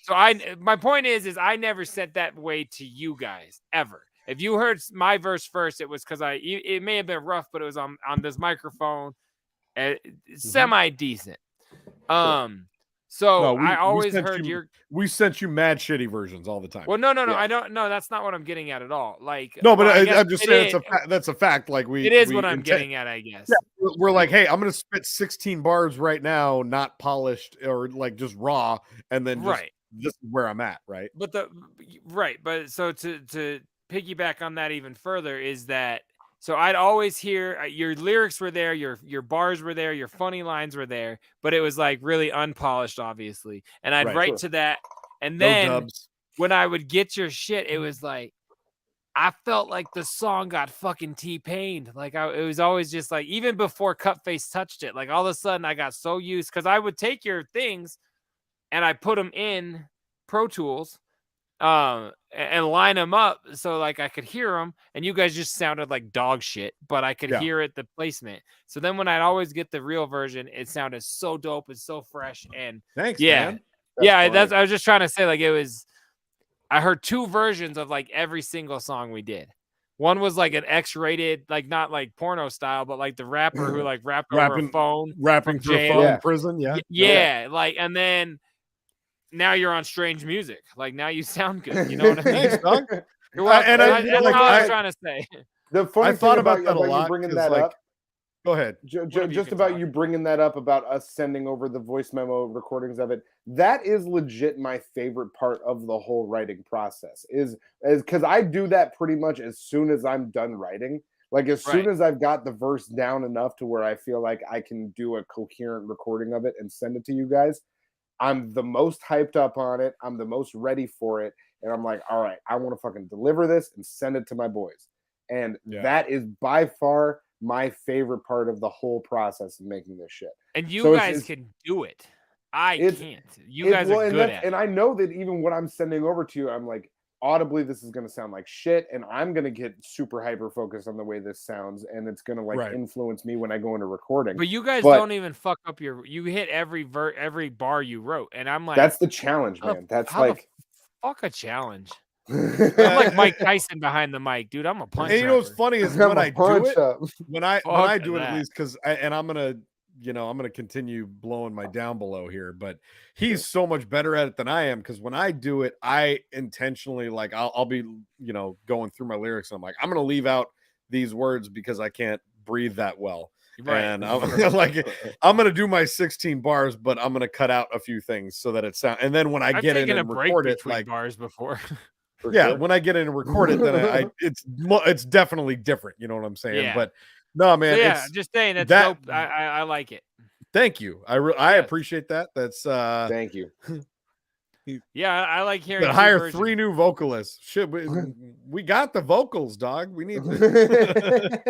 so my point is I never sent that way to you guys ever. If you heard my verse first, it was because it may have been rough, but it was on this microphone, semi decent. So No, I always sent heard you, we sent you mad shitty versions all the time. Well, no, Yeah. I don't. No, that's not what I'm getting at all. Like, No, but well, I guess I'm just saying is. that's a fact. Like It is what I'm getting at, I guess. Yeah, we're like, hey, I'm gonna spit 16 bars right now, not polished or like just raw, and then just this is where I'm at, right? But but so to piggyback on that even further is that so I'd always hear your lyrics were there, your bars were there, your funny lines were there, but it was like really unpolished, obviously. And I'd write to that, and then when I would get your shit, it was like I felt like the song got fucking T-Pained. Like it was always just like, even before Cutface touched it, like all of a sudden I got so used because I would take your things and I put them in Pro Tools and line them up so like I could hear them, and you guys just sounded like dog shit, but I could hear it, the placement. So then when I'd always get the real version, it sounded so dope and so fresh. And thanks, man. I was just trying to say, like, it was, I heard two versions of like every single song we did. One was like an X-rated, like not like porno style, but like the rapper who like rapped over a phone, rapping through a phone in prison. Yeah. Like, and then now you're on Strange Music. Like now you sound good. You know what I mean? Thanks, dog. You're welcome. And that's all I was trying to say. The funny thing about that a lot, you bringing that like, up. Go ahead. Just about you bringing that up about us sending over the voice memo recordings of it. That is legit my favorite part of the whole writing process. Is because I do that pretty much as soon as I'm done writing. Like as soon as I've got the verse down enough to where I feel like I can do a coherent recording of it and send it to you guys, I'm the most hyped up on it. I'm the most ready for it. And I'm like, all right, I want to fucking deliver this and send it to my boys. And that is by far my favorite part of the whole process of making this shit. And you guys can do it. I can't. You guys are good at it. And I know that even when I'm sending over to you, I'm like, audibly, this is going to sound like shit. And I'm going to get super hyper focused on the way this sounds. And it's going to like influence me when I go into recording. But you guys don't even fuck up you hit every bar you wrote. And I'm like, that's the challenge, man. That's like, fuck a challenge. I'm like Mike Tyson behind the mic, dude. I'm a punch. And you know what's funny is when I do it, when I do it, at least, because I'm gonna continue blowing my down below here, but he's so much better at it than I am. Because when I do it, I intentionally like I'll be going through my lyrics and I'm like, I'm gonna leave out these words because I can't breathe that well. And I'm like, I'm gonna do my 16 bars, but I'm gonna cut out a few things so that it sounds. And then when I get in and record it, like bars before. When I get in and record it, then it's definitely different. You know what I'm saying? Yeah. But no, man. So just saying that's dope. I like it. Thank you. I appreciate that. That's thank you. Yeah, I like hearing. Hire 3 new vocalists. Shit, we got the vocals, dog. We need the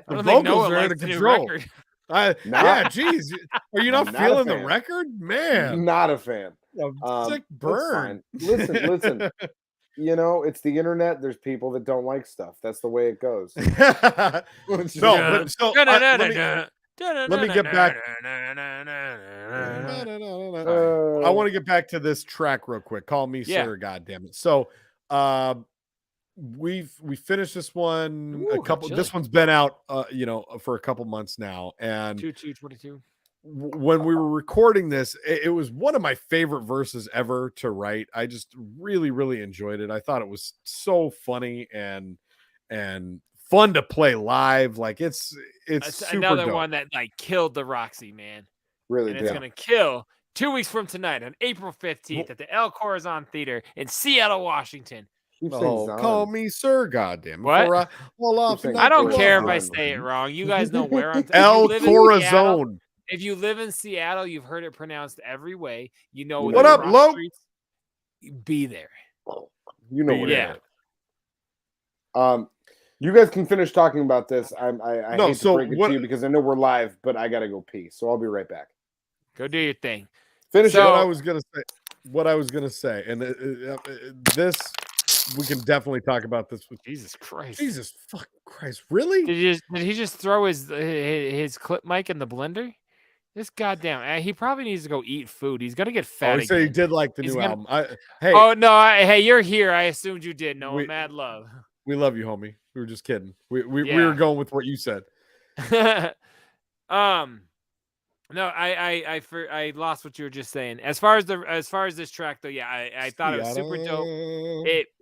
vocals are out of control. Yeah, geez. Are you not feeling the record, man? Not a fan. Sick burn. Listen. You know, it's the internet. There's people that don't like stuff. That's the way it goes. Let me get back. I want to get back to this track real quick. Call me sir, goddammit. So we finished this one this one's been out for a couple months now, and 22. When we were recording this, it was one of my favorite verses ever to write. I just really, really enjoyed it. I thought it was so funny and fun to play live. Like it's super another dope. One that like killed the Roxy, man. Really, and it's gonna kill 2 weeks from tonight on April 15th at the El Corazon Theater in Seattle, Washington. Call me sir, goddamn. What? I don't care if I say it wrong. You guys know where I'm. El Corazon. If you live in Seattle, you've heard it pronounced every way. You know what up, Lo? Be there. You know what it is. You guys can finish talking about this. I hate to break it to you because I know we're live, but I gotta go pee, so I'll be right back. Go do your thing. Finish what I was gonna say, and this we can definitely talk about this with Jesus Christ. Jesus fucking Christ, really? Did he just throw his clip mic in the blender? This goddamn, he probably needs to go eat food. He's gonna get fat. Oh, so he did like the new album. Oh no, hey, you're here. I assumed you did. No, mad love. We love you, homie. We were just kidding. We were going with what you said. No, I lost what you were just saying. As far as this track though, yeah, I thought it was super dope.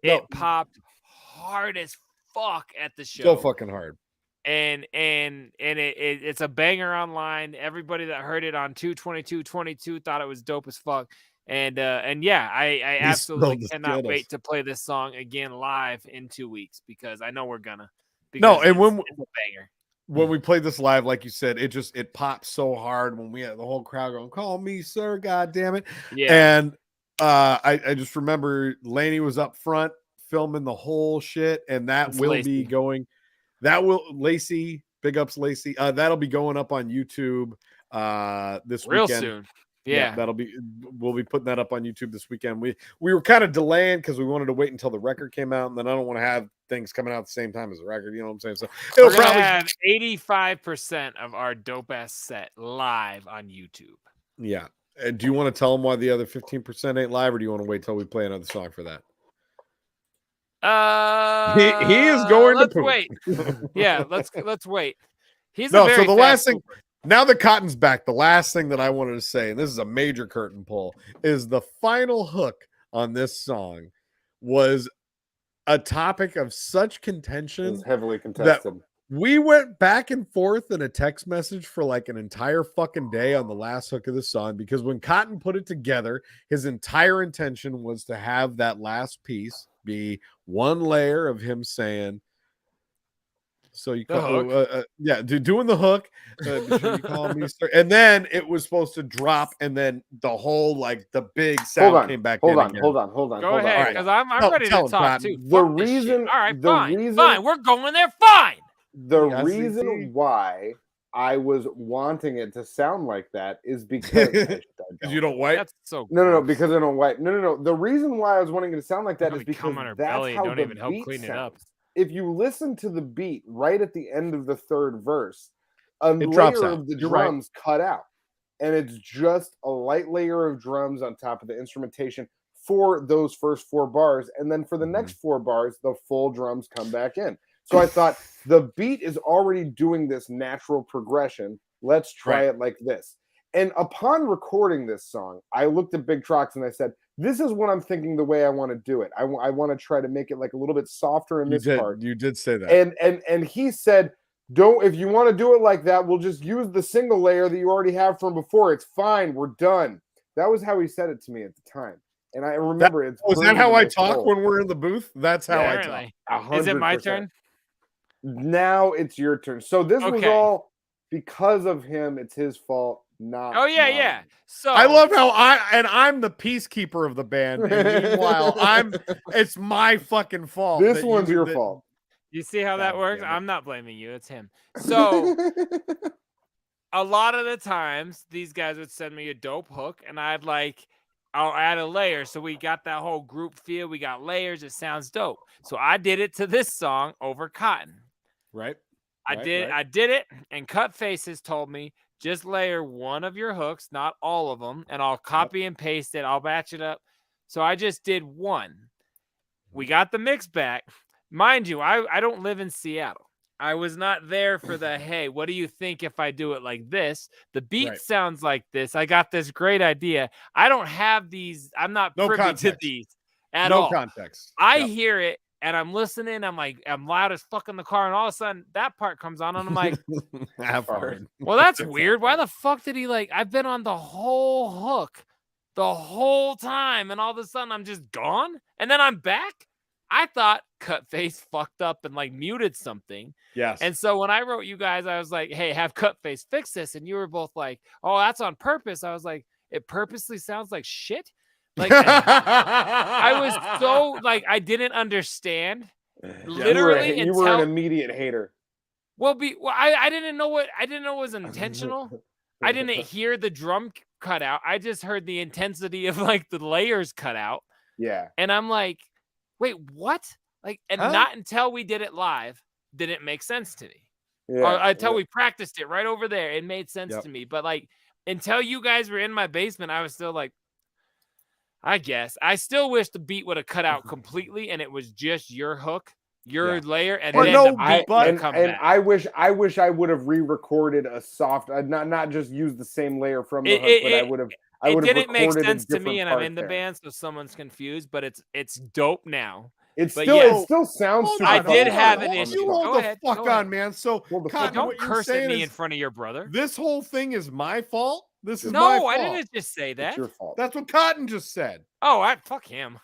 It popped hard as fuck at the show. So fucking hard. And it's a banger online. Everybody that heard it on 2/22/22 thought it was dope as fuck. And yeah, I absolutely cannot wait to play this song again live in 2 weeks because I know we're gonna. No, and it's a banger. When we played this live, like you said, it popped so hard when we had the whole crowd going, "Call me sir, god damn it." Yeah. And I just remember Laney was up front filming the whole shit, and that will be going. That will Lacey, big ups Lacey. That'll be going up on YouTube this real weekend. soon. Yeah, we'll be putting that up on YouTube this weekend. We were kind of delaying because we wanted to wait until the record came out, and then I don't want to have things coming out at the same time as the record. You know what I'm saying? So it'll probably have 85% of our dope ass set live on YouTube. Yeah. Do you want to tell them why the other 15% ain't live, or do you want to wait till we play another song for that? He is going to poop. Wait. Yeah, let's wait. He's no. A very so the last pooper. thing. Now that Cotton's back, the last thing that I wanted to say, and this is a major curtain pull, is the final hook on this song was a topic of such contention. It was heavily contested. We went back and forth in a text message for like an entire fucking day on the last hook of the song because when Cotton put it together, his entire intention was to have that last piece be one layer of him saying, so you call doing the hook, you call me sir. And then it was supposed to drop, and then the whole like the big sound came back. Hold on. Go ahead, because I'm ready to talk too. The reason, all right, fine, we're going there. Fine. The reason why I was wanting it to sound like that is because you don't wipe. That's so no, because I don't wipe. No. The reason why I was wanting it to sound like that is because on her that's belly how and don't the even help beat clean sounds. it up. If you listen to the beat right at the end of the third verse, a it drops layer out. of the You're drums cut out, and it's just a light layer of drums on top of the instrumentation for those first 4 bars, and then for the next 4 bars, the full drums come back in. So I thought the beat is already doing this natural progression. Let's try it like this. And upon recording this song, I looked at Big Trox and I said, this is what I'm thinking the way I want to do it. I want to try to make it like a little bit softer in this part. You did say that. And he said, if you want to do it like that, we'll just use the single layer that you already have from before. It's fine. We're done. That was how he said it to me at the time. And I remember it. Was that how I talk when we're in the booth? That's how I talk. 100%. Is it my turn? Now it's your turn. So this was all because of him. It's his fault. Not yeah. So I love how I'm the peacekeeper of the band. And meanwhile, it's my fucking fault. This one's your fault. You see how that works? I'm not blaming you. It's him. So a lot of the times these guys would send me a dope hook and I'll add a layer. So we got that whole group feel. We got layers. It sounds dope. So I did it to this song over Cotton. Right. I did it. And Cut Faces told me, just layer one of your hooks, not all of them, and I'll copy and paste it. I'll batch it up. So I just did one. We got the mix back. Mind you, I don't live in Seattle. I was not there for the, hey, what do you think if I do it like this? The beat sounds like this. I got this great idea. I don't have these. I'm not privy to these at all. No context. I hear it. And I'm listening. I'm like, I'm loud as fuck in the car. And all of a sudden, that part comes on. And I'm like, well, that's weird. Why the fuck did he I've been on the whole hook the whole time. And all of a sudden, I'm just gone. And then I'm back. I thought Cutface fucked up and muted something. Yes. And so when I wrote you guys, I was like, hey, have Cutface fix this. And you were both like, oh, that's on purpose. I was like, it purposely sounds like shit. I was so I didn't understand. Literally, you were an immediate hater. I didn't know it was intentional. I didn't hear the drum cut out. I just heard the intensity of the layers cut out. Yeah. And I'm like, wait, what? Not until we did it live did it make sense to me. Yeah. Or until we practiced it right over there, it made sense to me. But until you guys were in my basement, I was still I guess. I still wish the beat would have cut out completely and it was just your hook. your layer, and But then no, the beat would come and back. I wish I would have re-recorded a soft, not just used the same layer from the hook, but I would have It didn't make recorded a sense to me, different and I'm part in the there. band, so someone's confused. But it's dope now. It But still sounds Hold super. I on, did fucking have good an on the issue. You song. hold Go the ahead, fuck go on, ahead. man. So, Hold the fuck Cotton, on. what Don't you're curse at saying me is in front of your brother. this whole thing is my fault. This is my No, fault. I didn't just say It's that. your fault. That's what Cotton just said. Oh, fuck him.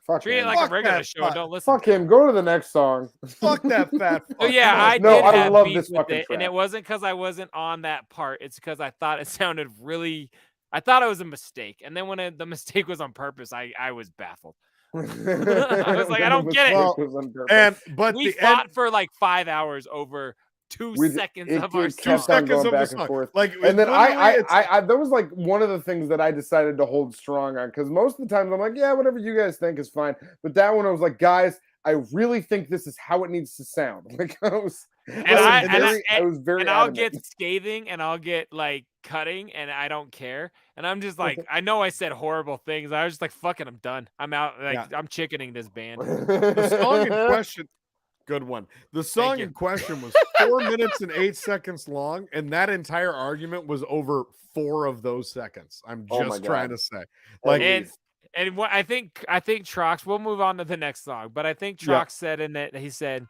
Fuck Treat it him. like Fuck a regular that show and fuck. don't listen. Fuck him. Go to the next song. Fuck that fat fuck. So yeah, Come on. I No, did I have love beef this with fucking it, and track. it wasn't because I wasn't on that part. It's because I thought it sounded really. I thought it was a mistake, and then when the mistake was on purpose, I was baffled. I was like, I don't get it. Well, but We the fought end, for like 5 hours over 2 seconds of our It song. kept on going of the back and song. forth. Like, And then literally, I that was like one of the things that I decided to hold strong on, because most of the times I'm like, yeah, whatever you guys think is fine. But that one I was like, guys, I really think this is how it needs to sound. Like I was very and I'll adamant. get scathing and I'll get like cutting and I don't care. And I'm just like, I know I said horrible things. I was just like, fuck it, I'm done. I'm out. Like I'm chickening this band. the song in question, good one. The song you. in question was 4 minutes and 8 seconds long, and that entire argument was over 4 of those seconds. I'm Oh my just trying God. to say, like, And what I think Trox, we'll move on to the next song, but I think Trox said in it, he said,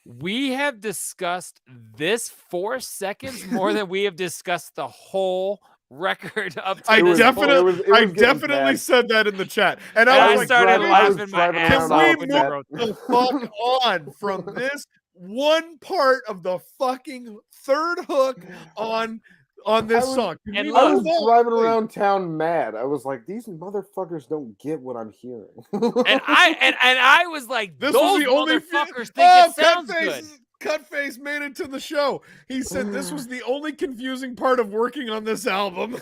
we have discussed this 4 seconds more than we have discussed the whole record up to I this definitely, point. I definitely said that in the chat, and And I was I like, started laughing my driving ass can off we when you move wrote the that. fuck on from this one part of the fucking third hook on this song? Can and we look, I was move on, driving please? around town mad. I was like, these motherfuckers don't get what I'm hearing. And I was like, This those was the only motherfuckers think it sounds Cutface, good. Cutface made it to the show. He said this was the only confusing part of working on this album.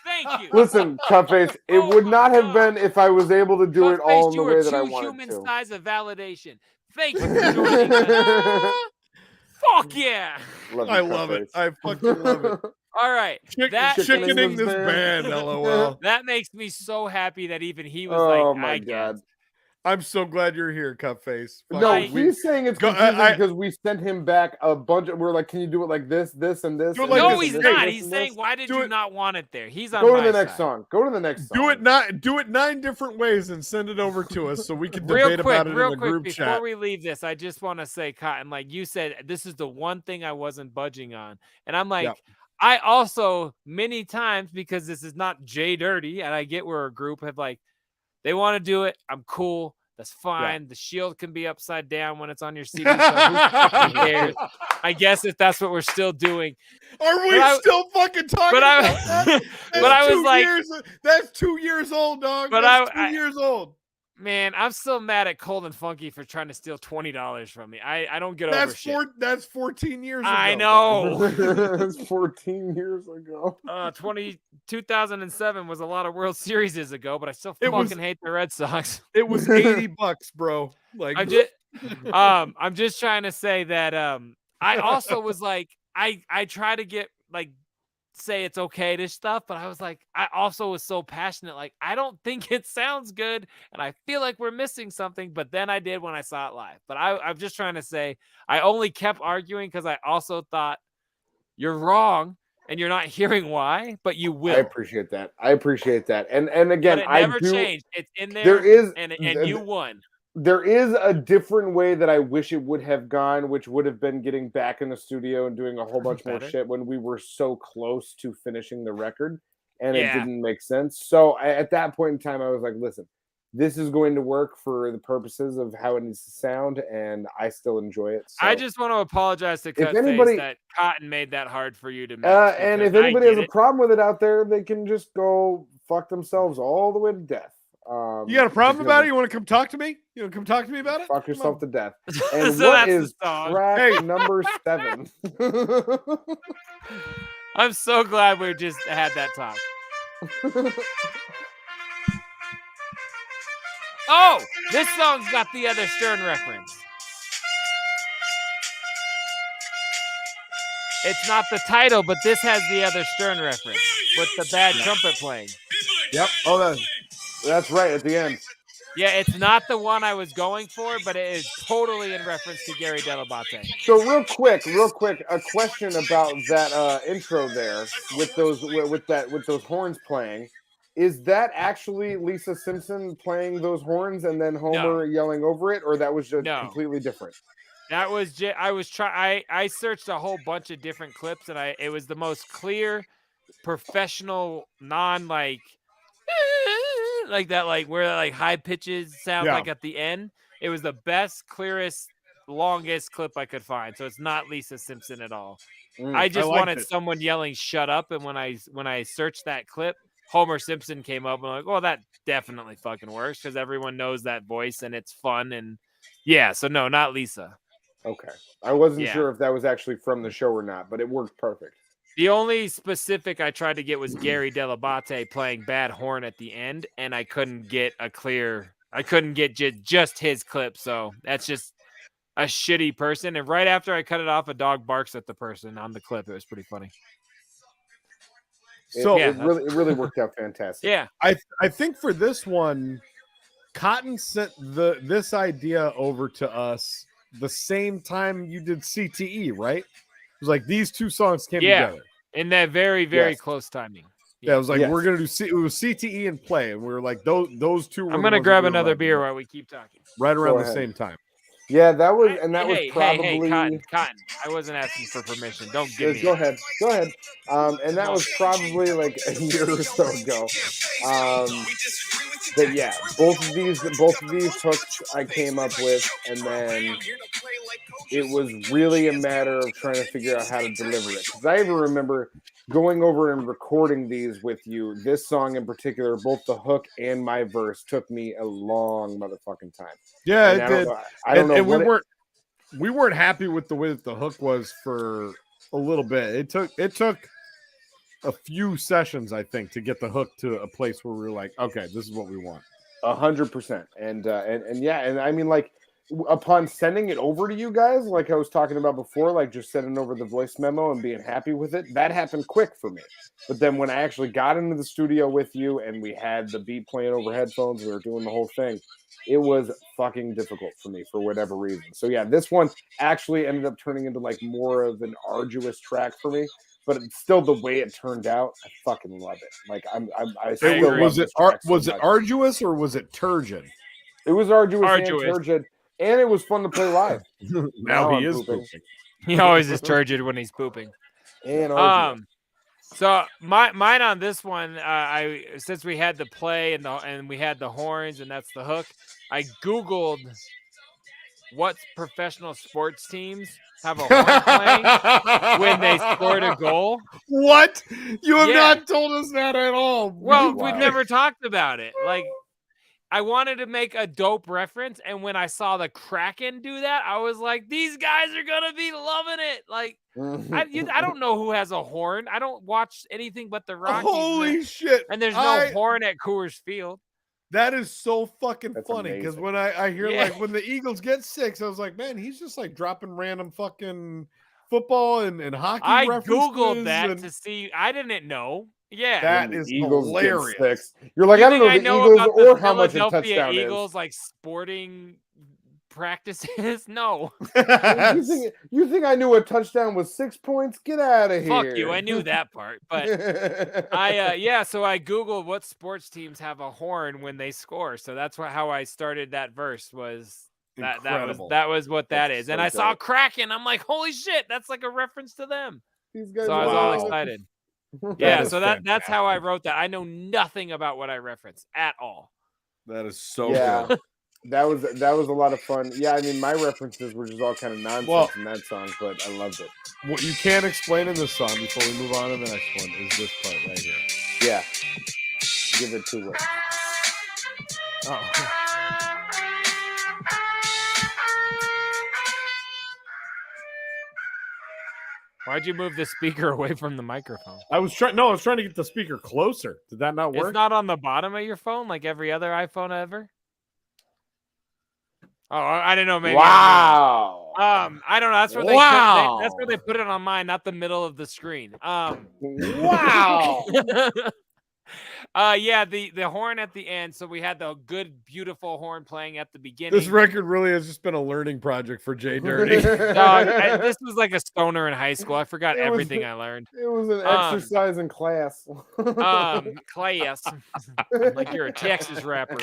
Thank you. Listen, Cutface, it Oh would my not have God. been if I was able to do it Cutface, all in the you way are that I two wanted human to. size of validation. Thank you for joining us. Fuck yeah. I love it. I fucking love it. All right. Chickening this band, LOL. That makes me so happy that even he was Oh like, my I God. guess. I'm so glad you're here, Cutface. No, Like- he's saying it's confusing because we sent him back a bunch of. We're like, can you do it like this, this, and this? Do it and like No, this, he's and not. this, He's and saying, this? why did Do you it- not want it there? He's on Go my to the next side. song. Go to the next song. Do it 9 different ways and send it over to us so we can debate about it in the group before chat. we leave this, I just want to say, Cotton, like you said, this is the one thing I wasn't budging on. And I'm like, I also many times, because this is not J Dirty, and I get where a group have like, they want to do it. I'm cool. That's fine. Yeah. The shield can be upside down when it's on your CD. So who fucking cares? I guess if that's what we're still doing. Are we still fucking talking about that? But I was like, that's 2 years old, dog. But that's 2 years old. Man, I'm still mad at Cold and Funky for trying to steal $20 from me. I don't get over shit. That's 14 years ago. I know. That's 14 years ago. 2007 was a lot of World Series ago, but I still fucking hate the Red Sox. It was $80, bro. Like I'm just trying to say that I also was like, I try to get like say it's okay to stuff, but I was like, I also was so passionate, like I don't think it sounds good and I feel like we're missing something, but then I did when I saw it live. But I'm just trying to say I only kept arguing because I also thought you're wrong and you're not hearing why, but you will. I appreciate that. And again, but it never changed. It's in there. There is and you won. There is a different way that I wish it would have gone, which would have been getting back in the studio and doing a whole bunch more shit when we were so close to finishing the record, and it didn't make sense. So at that point in time, I was like, listen, this is going to work for the purposes of how it needs to sound, and I still enjoy it. So, I just want to apologize to Cutface that Cotton made that hard for you to make. And if anybody has a problem with it out there, they can just go fuck themselves all the way to death. You got a problem about it? You want to come talk to me? You want to come talk to me about it? Fuck yourself to death. And So what is track number 7? I'm so glad we just had that talk. Oh, this song's got the other Stern reference. It's not the title, but this has the other Stern reference with the bad trumpet playing. Yep. Oh, that's right at the end. Yeah, it's not the one I was going for, but it is totally in reference to Gary Delabate. So real quick, a question about that intro there with those with those horns playing. Is that actually Lisa Simpson playing those horns and then Homer yelling over it, or that was just completely different? That was I searched a whole bunch of different clips, and it was the most clear, professional, non like that, like where like high pitches sound like at the end. It was the best, clearest, longest clip I could find. So it's not Lisa Simpson at all. I just wanted someone yelling "shut up," and when I searched that clip, Homer Simpson came up, and I'm like, well, that definitely fucking works because everyone knows that voice and it's fun. And yeah, so no, not Lisa. Okay. I wasn't sure if that was actually from the show or not, but it worked perfect. The only specific I tried to get was Gary Delabate playing bad horn at the end, and I couldn't get just his clip. So that's just a shitty person. And right after I cut it off, a dog barks at the person on the clip. It was pretty funny. So it really worked out fantastic. Yeah. I think for this one, Cotton sent this idea over to us the same time you did CTE, right? It was like these two songs came together in that very, very close timing. Yeah, it was like we're gonna do it was CTE and play, and we were like those two. I'm gonna grab another beer while we keep talking. Right around the same time. Yeah, that was was probably Cotton. I wasn't asking for permission. Don't give me. Go ahead. And that was probably like a year or so ago. But yeah, both of these hooks I came up with, and then it was really a matter of trying to figure out how to deliver it. Because I even remember going over and recording these with you. This song in particular, both the hook and my verse took me a long motherfucking time. Yeah, and it did. I don't know. And we weren't happy with the way that the hook was for a little bit. It took a few sessions, I think, to get the hook to a place where we were like, okay, this is what we want. 100%. And I mean, like, upon sending it over to you guys, like I was talking about before, like just sending over the voice memo and being happy with it, that happened quick for me. But then when I actually got into the studio with you and we had the beat playing over headphones, we were doing the whole thing, it was fucking difficult for me for whatever reason. So yeah, this one actually ended up turning into like more of an arduous track for me. But it's still the way it turned out, I fucking love it. Like I still love this track so was it arduous or was it turgid? It was arduous. And turgid. And it was fun to play live. now he is pooping. He always is turgid when he's pooping. And so mine on this one, since we had the play and we had the horns and that's the hook, I Googled what professional sports teams have a horn playing when they scored a goal. What? You have not told us that at all. Well, we've never talked about it. Like, I wanted to make a dope reference, and when I saw the Kraken do that, I was like, these guys are gonna be loving it. Like, I don't know who has a horn. I don't watch anything but the Rockies. Holy shit! And there's no horn at Coors Field. That is so fucking funny because when I hear like when the Eagles get 6, I was like, man, he's just like dropping random fucking football and hockey. I Googled that to see. I didn't know. Yeah, that is hilarious. You're like, I don't know the Eagles or how much a touchdown Eagles like sporting practices. No. you think I knew a touchdown was 6 points? Get out of here. Fuck you. I knew that part. But so I Googled what sports teams have a horn when they score. So that's how I started that verse was that was what that is. And I saw Kraken. I'm like, holy shit, that's like a reference to them. These guys so I was all excited. Yeah, so that's how I wrote that. I know nothing about what I referenced at all. That is so good. That was a lot of fun. Yeah, I mean, my references were just all kind of nonsense in that song, but I loved it. What you can't explain in this song before we move on to the next one is this part right here. Yeah. Give it 2 words. Oh. Why'd you move the speaker away from the microphone? I was trying to get the speaker closer. Did that not work? It's not on the bottom of your phone like every other iPhone ever? Oh, I didn't know. Maybe. Wow. I don't know. That's where that's where they put it on mine, not the middle of the screen. Wow. Yeah, the horn at the end. So we had the good, beautiful horn playing at the beginning. This record really has just been a learning project for Jay Dirty. This was like a stoner in high school. I forgot everything I learned. It was an exercise in class. Class. Like you're a Texas rapper.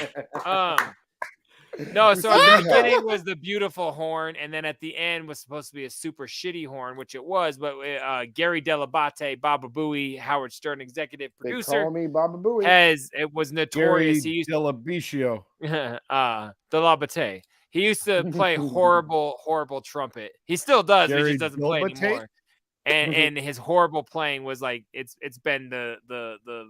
No, so at the beginning was the beautiful horn, and then at the end was supposed to be a super shitty horn, which it was. But Gary Delabate, Baba Booey, Howard Stern, executive producer, they call me Baba Booey. it was notorious. Gary Delabate. Delabate. He used to play horrible trumpet. He still does. He just doesn't play anymore. And his horrible playing was like it's been the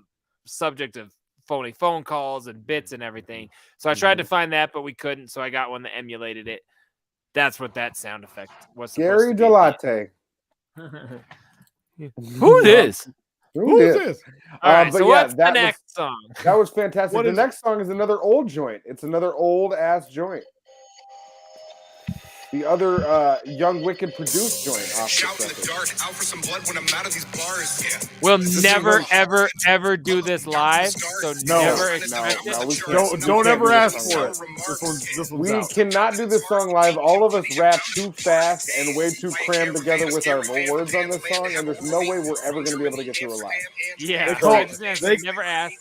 subject of phony phone calls and bits and everything. So I tried to find that, but we couldn't. So I got one that emulated it. That's what that sound effect was. Gary Delate. Who is? Who's this? All right, so what's the next song? That was fantastic. The next song is another old joint. It's another old ass joint. The other Young Wicked produced joint. Shout in the dark, out for some blood when I'm out of these bars. Yeah. We'll never, ever do this live. So never expect it. Don't ever ask for it. We cannot do this song live. All of us rap too fast and way too crammed together with our words on this song, and there's no way we're ever going to be able to get through it live. Yeah, they never ask.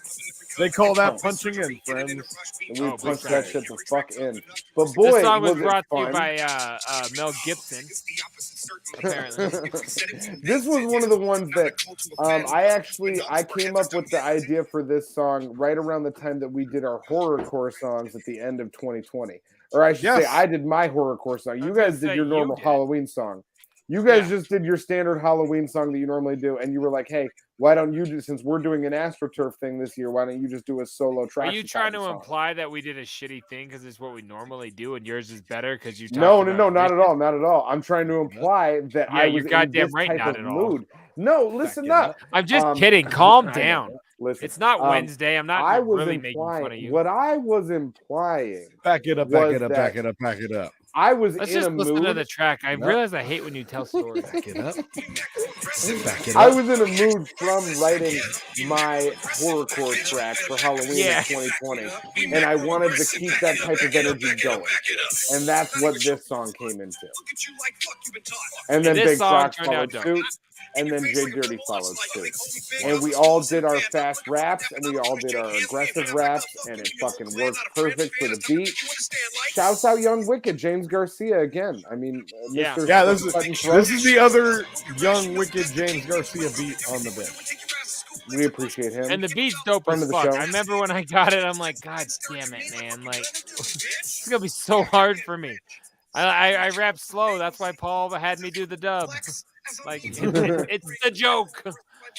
They call that punching in, friends. And we punch that shit the fuck in. But boy, this song was brought to you by Mel Gibson. Apparently, this was one of the ones that I came up with the idea for this song right around the time that we did our horrorcore songs at the end of 2020, or I should say, I did my horrorcore song. You guys did your normal Halloween song. You guys just did your standard Halloween song that you normally do, and you were like, "Hey, why don't you do? Since we're doing an AstroTurf thing this year, why don't you just do a solo track?" Are you trying to imply that we did a shitty thing because it's what we normally do, and yours is better because you? No, not at all, not at all. I'm trying to imply that I was you're goddamn in this right, type not of at all. mood. No, listen up. I'm just kidding. Calm down. Listen, it's not Wednesday. I'm not really making fun of you. What I was implying. Back it up. I was Let's in just a listen mood. to the track. I realize I hate when you tell stories. Back it up. I was in a mood from writing my horrorcore track for Halloween in 2020, and I wanted to keep that type of energy going, and that's what this song came into. And then Big Fox followed suit, and then Jay Dirty followed suit, and we all did our fast raps, and we all did our aggressive raps, and it fucking worked perfect for the beat. Shouts out Young Wicked, James Garcia again. I mean, Mr. Yeah, this is the other Young Wicked James Garcia beat on the bench. We appreciate him. And the beat's dope as fuck. I remember when I got it, I'm like, God damn it, man. Like, it's going to be so hard for me. I rap slow. That's why Paul had me do the dub. Like, it's the joke.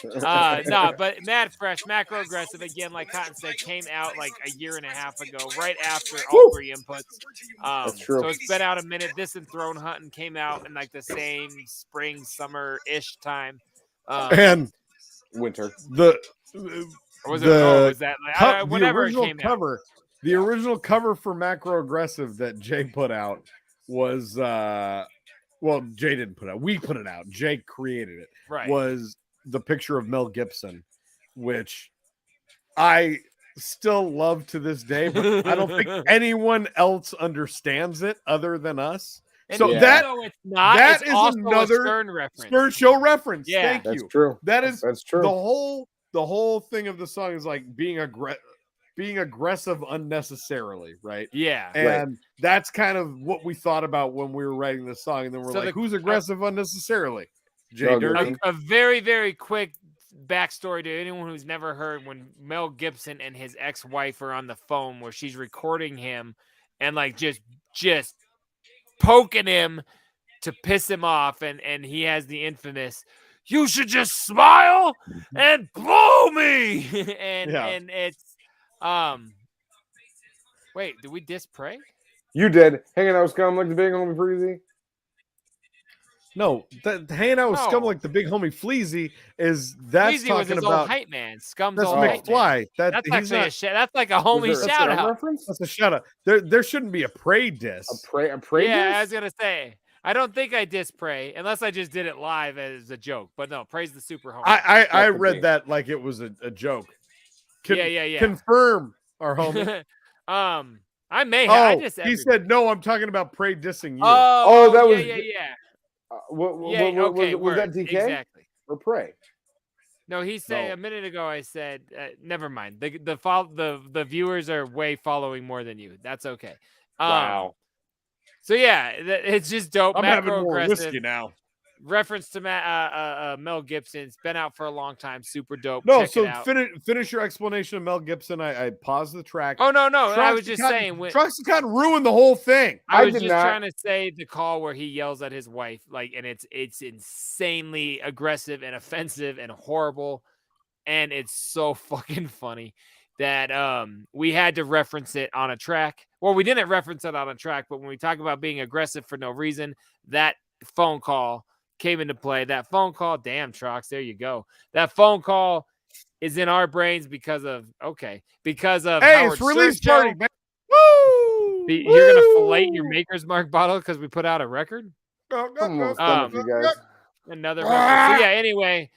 But Mad Fresh, Macro Aggressive, again, like Cotton said, came out like a year and a half ago, right after all three inputs. That's true. So it's been out a minute. This and Throne Hunting came out in like the same spring, summer-ish time. And winter. The original cover for Macro Aggressive that Jay put out was Jay didn't put it out. We put it out. Jay created it. Right. Was the picture of Mel Gibson, which I still love to this day, but I don't think anyone else understands it other than us. And so that is another Stern Show reference. Yeah, Thank you. That's true. That's true. The whole thing of the song is like being aggressive unnecessarily, right? Yeah. And that's kind of what we thought about when we were writing this song. And then we're who's aggressive unnecessarily? Jay Dirty. A very, very quick backstory to anyone who's never heard when Mel Gibson and his ex-wife are on the phone where she's recording him and like just poking him to piss him off. And he has the infamous, "You should just smile and blow me." and it's wait, did we diss Prey? You did. Hanging out with scum like the big homie Freezy. No, hanging out with scum like the big homie Fleazy that's Fleazy talking was his about old hype man. Scum's that's old hype man. That's actually that's like a homie shout out. That's a shout out. There shouldn't be a Prey diss. A Prey yeah, diss? I was gonna say. I don't think I diss Prey unless I just did it live as a joke. But no, Prey's the super homie. I read that like it was a joke. Yeah. Confirm our homie. I may Oh, have. I just he said no. I'm talking about Prey dissing you. Oh, that yeah, was yeah. was that DK exactly. or Prey? No, he said No. a minute ago. I said, never mind. The viewers are way following more than you. That's okay. Wow. So yeah, it's just dope. I'm having more Macro-aggressive. whiskey now. Reference to Mel Gibson. It's been out for a long time. Super dope. No, Check so it out. finish your explanation of Mel Gibson. I paused the track. Oh no, I was just saying. Trucks Cotton ruined the whole thing. I was just trying to say the call where he yells at his wife, and it's insanely aggressive and offensive and horrible, and it's so fucking funny that we had to reference it on a track. Well, we didn't reference it on a track, but when we talk about being aggressive for no reason, that phone call came into play. That phone call, damn, Trox, there you go. That phone call is in our brains because of hey, Howard it's release Stern party, show. man. Woo! You're gonna fillet your Maker's Mark bottle because we put out a record. Almost done with you guys. Another reference. So yeah. Anyway,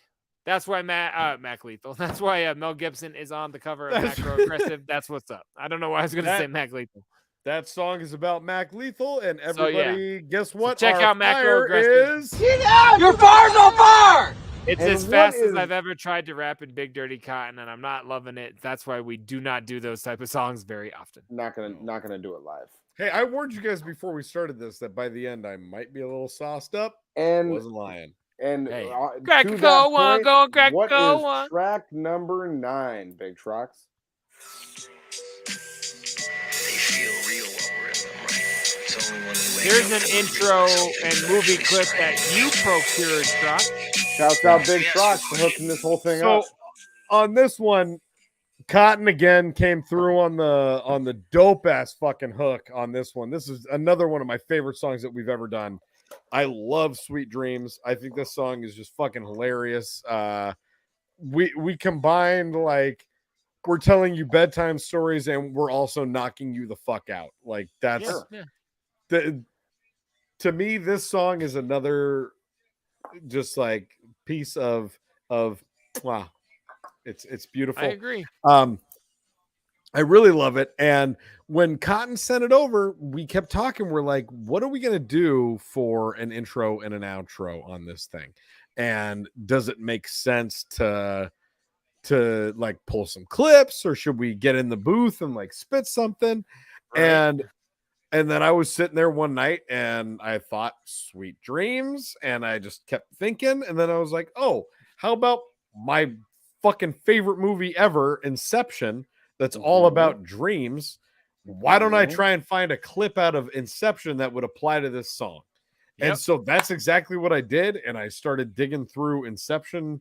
that's why Mac Lethal. That's why Mel Gibson is on the cover of Macro Aggressive. That's what's up. I don't know why I was gonna say Mac Lethal. That song is about Mac Lethal, and everybody, guess what? So check out Macro Aggressive. Your fire's on fire! It's And as fast as I've ever tried to rap in Big Dirty Cotton, and I'm not loving it. That's why we do not do those type of songs very often. Not gonna do it live. Hey, I warned you guys before we started this that by the end I might be a little sauced up. And wasn't lying. And Hey. crack a go one, go crack what go is one. Track number 9, Big Trucks? Here's an intro and movie clip that you procured, Truck. Shouts out Big Trucks for hooking this whole thing up. On this one, Cotton again came through on the dope ass fucking hook on this one. This is another one of my favorite songs that we've ever done. I love Sweet Dreams. I think this song is just fucking hilarious. We combined, like, we're telling you bedtime stories and we're also knocking you the fuck out. Like, that's to me, this song is another just like piece of wow. It's beautiful. I agree. I really love it. And when Cotton sent it over, we kept talking. We're like, what are we going to do for an intro and an outro on this thing? And does it make sense to like pull some clips, or should we get in the booth and like spit something? Right. And then I was sitting there one night and I thought Sweet Dreams, and I just kept thinking. And then I was like, oh, how about my fucking favorite movie ever, Inception, that's all about dreams? Why don't I try and find a clip out of Inception that would apply to this song? Yep. And so that's exactly what I did. And I started digging through Inception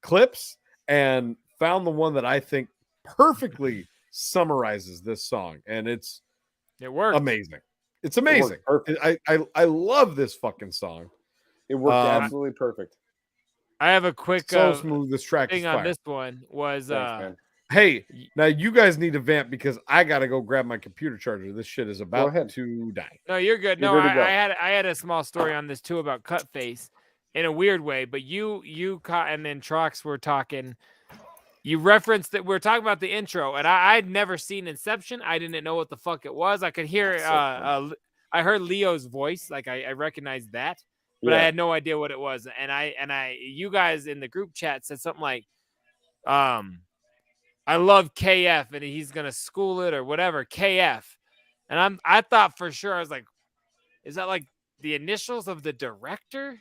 clips and found the one that I think perfectly summarizes this song. And it worked. Amazing. It's amazing. I love this fucking song. It worked absolutely perfect. I have a quick smooth. This track thing on this one was Thanks, hey, now you guys need to vamp because I gotta go grab my computer charger. This shit is about to die. No, you're good. No, I had a small story on this too about Cutface in a weird way, but you caught, and then Trox were talking. You referenced that we're talking about the intro, and I'd never seen Inception. I didn't know what the fuck it was. I could hear I heard Leo's voice, like I recognized that, but I had no idea what it was. And you guys in the group chat said something like, I love KF and he's gonna school it or whatever, KF. And I thought for sure, I was like, is that like the initials of the director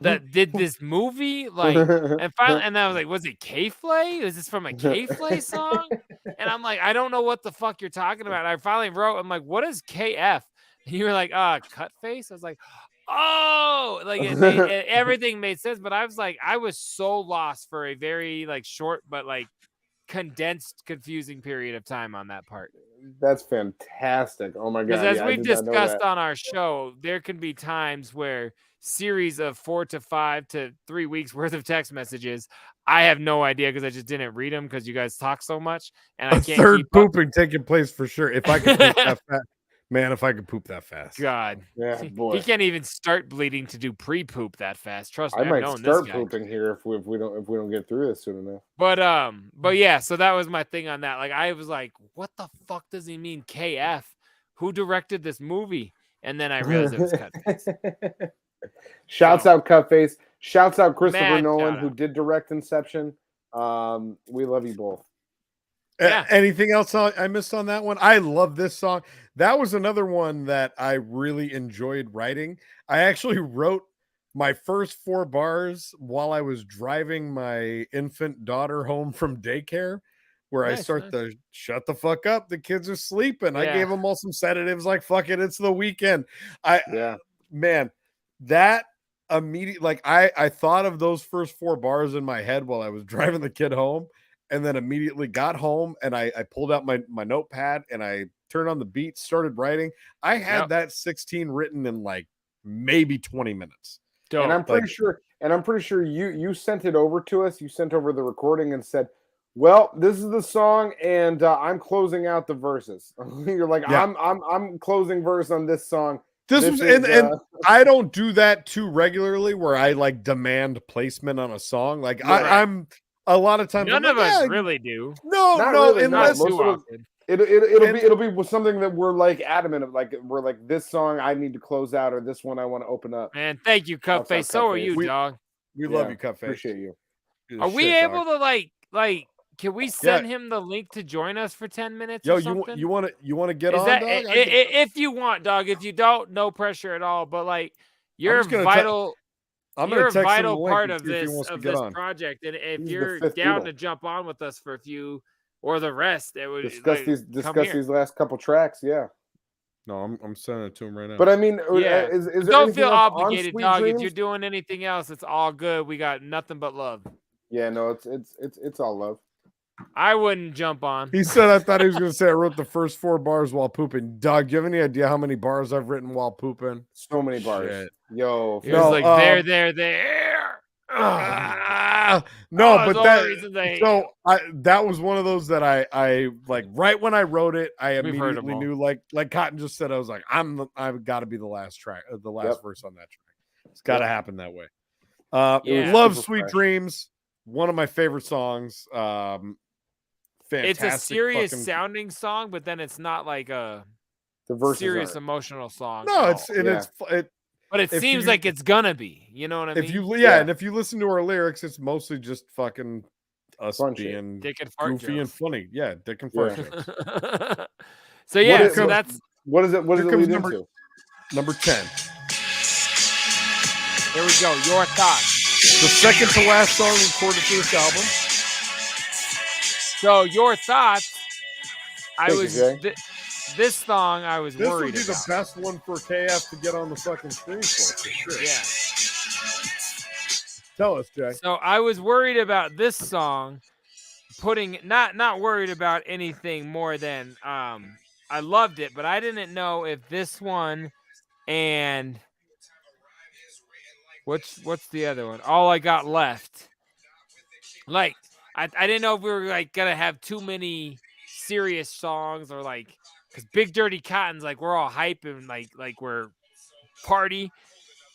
that did this movie? Like, and finally, and I was like, was it K-Flay? Is this from a K-Flay song? And I'm like, I don't know what the fuck you're talking about. And I finally wrote, I'm like, what is KF? And you were like, Cutface. I was like, oh, like everything made sense. But I was like, I was so lost for a very like short but like condensed, confusing period of time on that part. That's fantastic. Oh my god. Because as we've discussed on our show, there can be times where series of 4 to 5 to 3 weeks worth of text messages, I have no idea because I just didn't read them because you guys talk so much, and I can't third keep pooping taking place for sure. If I could poop that fast, Man, if I could poop that fast. God. Yeah, boy. He can't even start bleeding to do pre-poop that fast. Trust me, I I've might known this start guy. pooping here if we don't get through this soon enough. But yeah, so that was my thing on that. Like I was like, what the fuck does he mean KF? Who directed this movie? And then I realized it was Cutface. Shouts out Cutface. Shouts out Christopher Mad Nolan, shout who out. did direct Inception. We love you both. Yeah. Anything else I missed on that one? I love this song. That was another one that I really enjoyed writing. I actually wrote my first 4 bars while I was driving my infant daughter home from daycare, where I start to shut the fuck up. The kids are sleeping. I gave them all some sedatives, like, fuck it, it's the weekend. Man, that immediate, like I thought of those first 4 bars in my head while I was driving the kid home. And then immediately got home and I pulled out my notepad and I turned on the beat, started writing. I had that 16 written in like maybe 20 minutes. Dope. And I'm pretty sure you sent it over to us. You sent over the recording and said, well, this is the song and I'm closing out the verses. You're like, I'm closing verse on this song. And I don't do that too regularly where I like demand placement on a song. Like I'm a lot of times none of us really do. No, unless it'll be something that we're like adamant of, like we're like, this song I need to close out, or this one I want to open up. Man, thank you, Cutface. So are you, dog. We love you, Cutface. Appreciate you. Are we able to like? Can we send him the link to join us for 10 minutes? Yo, or something? you want to get on, that, dog? If you want, dog. If you don't, no pressure at all. But like, you're vital. You're a vital part of this project, and if you're down to jump on with us for a few or the rest, it would discuss these last couple tracks. Yeah. No, I'm sending it to him right now. But I mean, is there don't feel obligated, dog. Dreams? If you're doing anything else, it's all good. We got nothing but love. Yeah, no, it's all love. I wouldn't jump on. He said, I thought he was going to say I wrote the first 4 bars while pooping. Dog, do you have any idea how many bars I've written while pooping? So many bars. Shit. Yo. It was like, there. No, but that was one of those that I like right when I wrote it, I immediately knew, like Cotton just said, I was like, I've got to be the last track, the last verse on that track. It's got to happen that way. Love Sweet Dreams, one of my favorite songs. Fantastic. It's a serious sounding song, but then it's not like a serious emotional song. No, but it seems like it's gonna be. You know what I mean? And if you listen to our lyrics, it's mostly just fucking us being dick and fart goofy jokes. And funny. Yeah, dick and fart jokes. So yeah, that's what is it? What does it lead into? Number 10. Here we go. Your Thoughts. The second to last song recorded for this album. So Your Thoughts. This song I was worried about. This would be the best one for KF to get on the fucking screen for sure. Yeah. Tell us, Jay. So I was worried about this song, not worried about anything more than I loved it, but I didn't know if this one and what's the other one? All I Got Left. Like I didn't know if we were like gonna have too many serious songs or like. Because Big Dirty Cotton's like we're all hype and like we're party.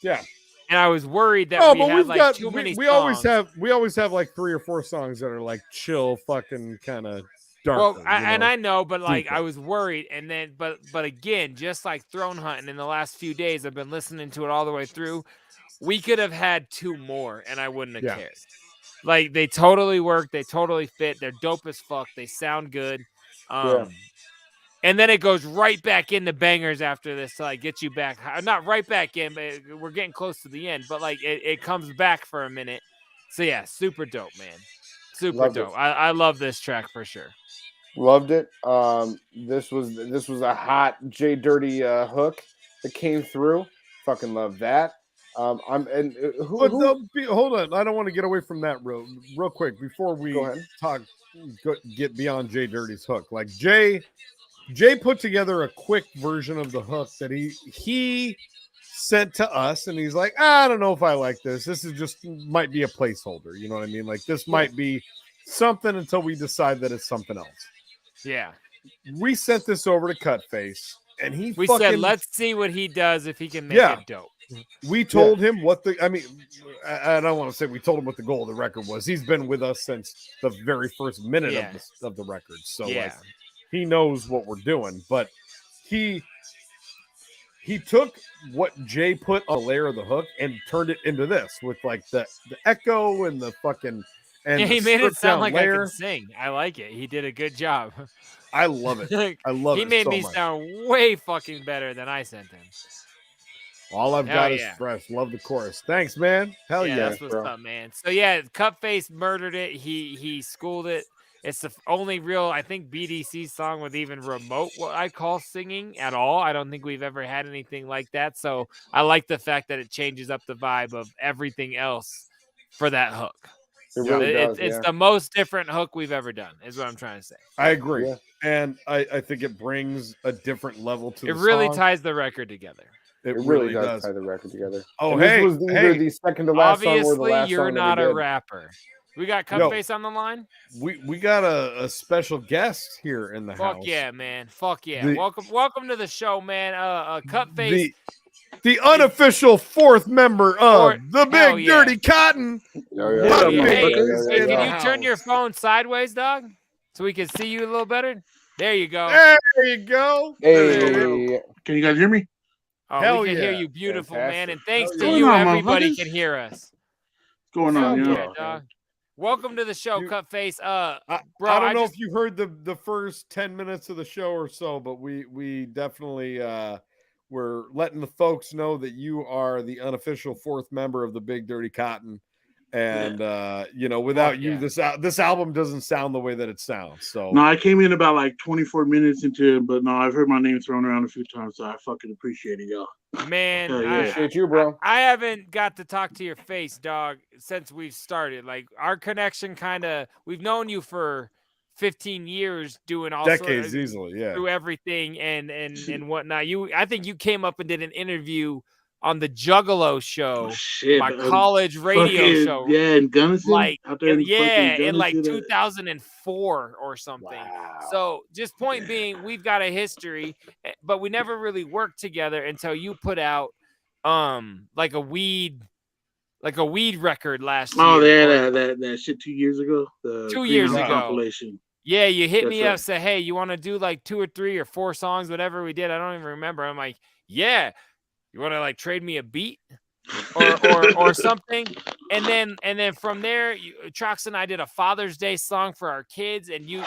Yeah. And I was worried that we had like too many songs. We always have like 3 or 4 songs that are like chill, fucking kind of dark. Well, I know, but like I was worried, and then but again, just like Throne Hunting in the last few days, I've been listening to it all the way through. We could have had 2 more, and I wouldn't have cared. Like they totally work, they totally fit, they're dope as fuck, they sound good. And then it goes right back into bangers after this to like get you back. Not right back in, but we're getting close to the end. But like it comes back for a minute. So yeah, super dope, man. Super dope. I love this track for sure. Loved it. This was a hot J Dirty hook that came through. Fucking love that. Hold on. I don't want to get away from that real quick before we get beyond J Dirty's hook. Like Jay put together a quick version of the hook that he sent to us, and he's like, I don't know if I like this. This is just might be a placeholder. You know what I mean? Like this might be something until we decide that it's something else. Yeah. We sent this over to Cutface, and he We fucking said, let's see what he does if he can make Yeah. it dope. we told him what the I mean, I don't want to say we told him what the goal of the record was. He's been with us since the very first minute Yeah. of the record. So Yeah. like he knows what we're doing, but he took what Jay put on a layer of the hook and turned it into this with like the echo and the fucking and Yeah, the he made it stripped sound down like layer. I can sing. I like it. He did a good job. I love it. I love he it made so me much. sound way fucking better than I sent him. All I've Hell got is yeah. fresh. Love the chorus. Thanks, man. Hell yeah. That's what's bro. up, man. So yeah, Cutface murdered it. He schooled it. It's the only real, I think, BDC song with even remote what I call singing at all. I don't think we've ever had anything like that. So I like the fact that it changes up the vibe of everything else for that hook. It really does. It's the most different hook we've ever done, is what I'm trying to say. I agree. Yeah. And I think it brings a different level to It the really song. ties the record together. It really does tie the record together. Oh, And hey, this was either hey. the second to last song or the Obviously, last you're song not that we a did. rapper. We got Yo. Cutface on the line. We got a special guest here in the Fuck house. yeah, man. Fuck yeah. The- welcome to the show, man. Cutface. The unofficial fourth member of the hell Big yeah. Dirty Cotton. Yeah, What up, yeah. man? Hey, Is hey, in can the you turn house. your phone sideways, dog? So we can see you a little better? There you go. There you go. Hey, Can you guys hear me? Oh, hell we can hear yeah. you beautiful, man. Fantastic. And thanks Hell to yeah. you, What's going on, everybody motherfuckers? can hear us. What's going on? Fuck You yeah, know? dog. Welcome to the show, You- Cutface. Bro, I don't know if you heard the first 10 minutes of the show or so, but we definitely we're letting the folks know that you are the unofficial fourth member of the Big Dirty Cotton. And without Fuck you, yeah. this album doesn't sound the way that it sounds. So No, I came in about like 24 minutes into it, but no, I've heard my name thrown around a few times, so I fucking appreciate it, y'all. Man, Hell yeah. appreciate you, bro. I haven't got to talk to your face, dog, since we've started. Like our connection we've known you for 15 years doing all decades sorts easily, yeah. through everything and whatnot. I think you came up and did an interview on the Juggalo show, Shit, my college radio fucking, show. Yeah, in Gunnison. Like, out there in in like Gunnison. 2004 or something. Wow. So just point being, we've got a history, but we never really worked together until you put out like a weed record last year. Oh, yeah, that shit 2 years ago. The 2 years Greenhouse ago. compilation. Yeah, you hit That's me right. up, say, hey, you want to do like 2 or 3 or 4 songs, whatever we did. I don't even remember. I'm like, yeah. You want to like trade me a beat or something? And then from there, Trox and I did a Father's Day song for our kids, and you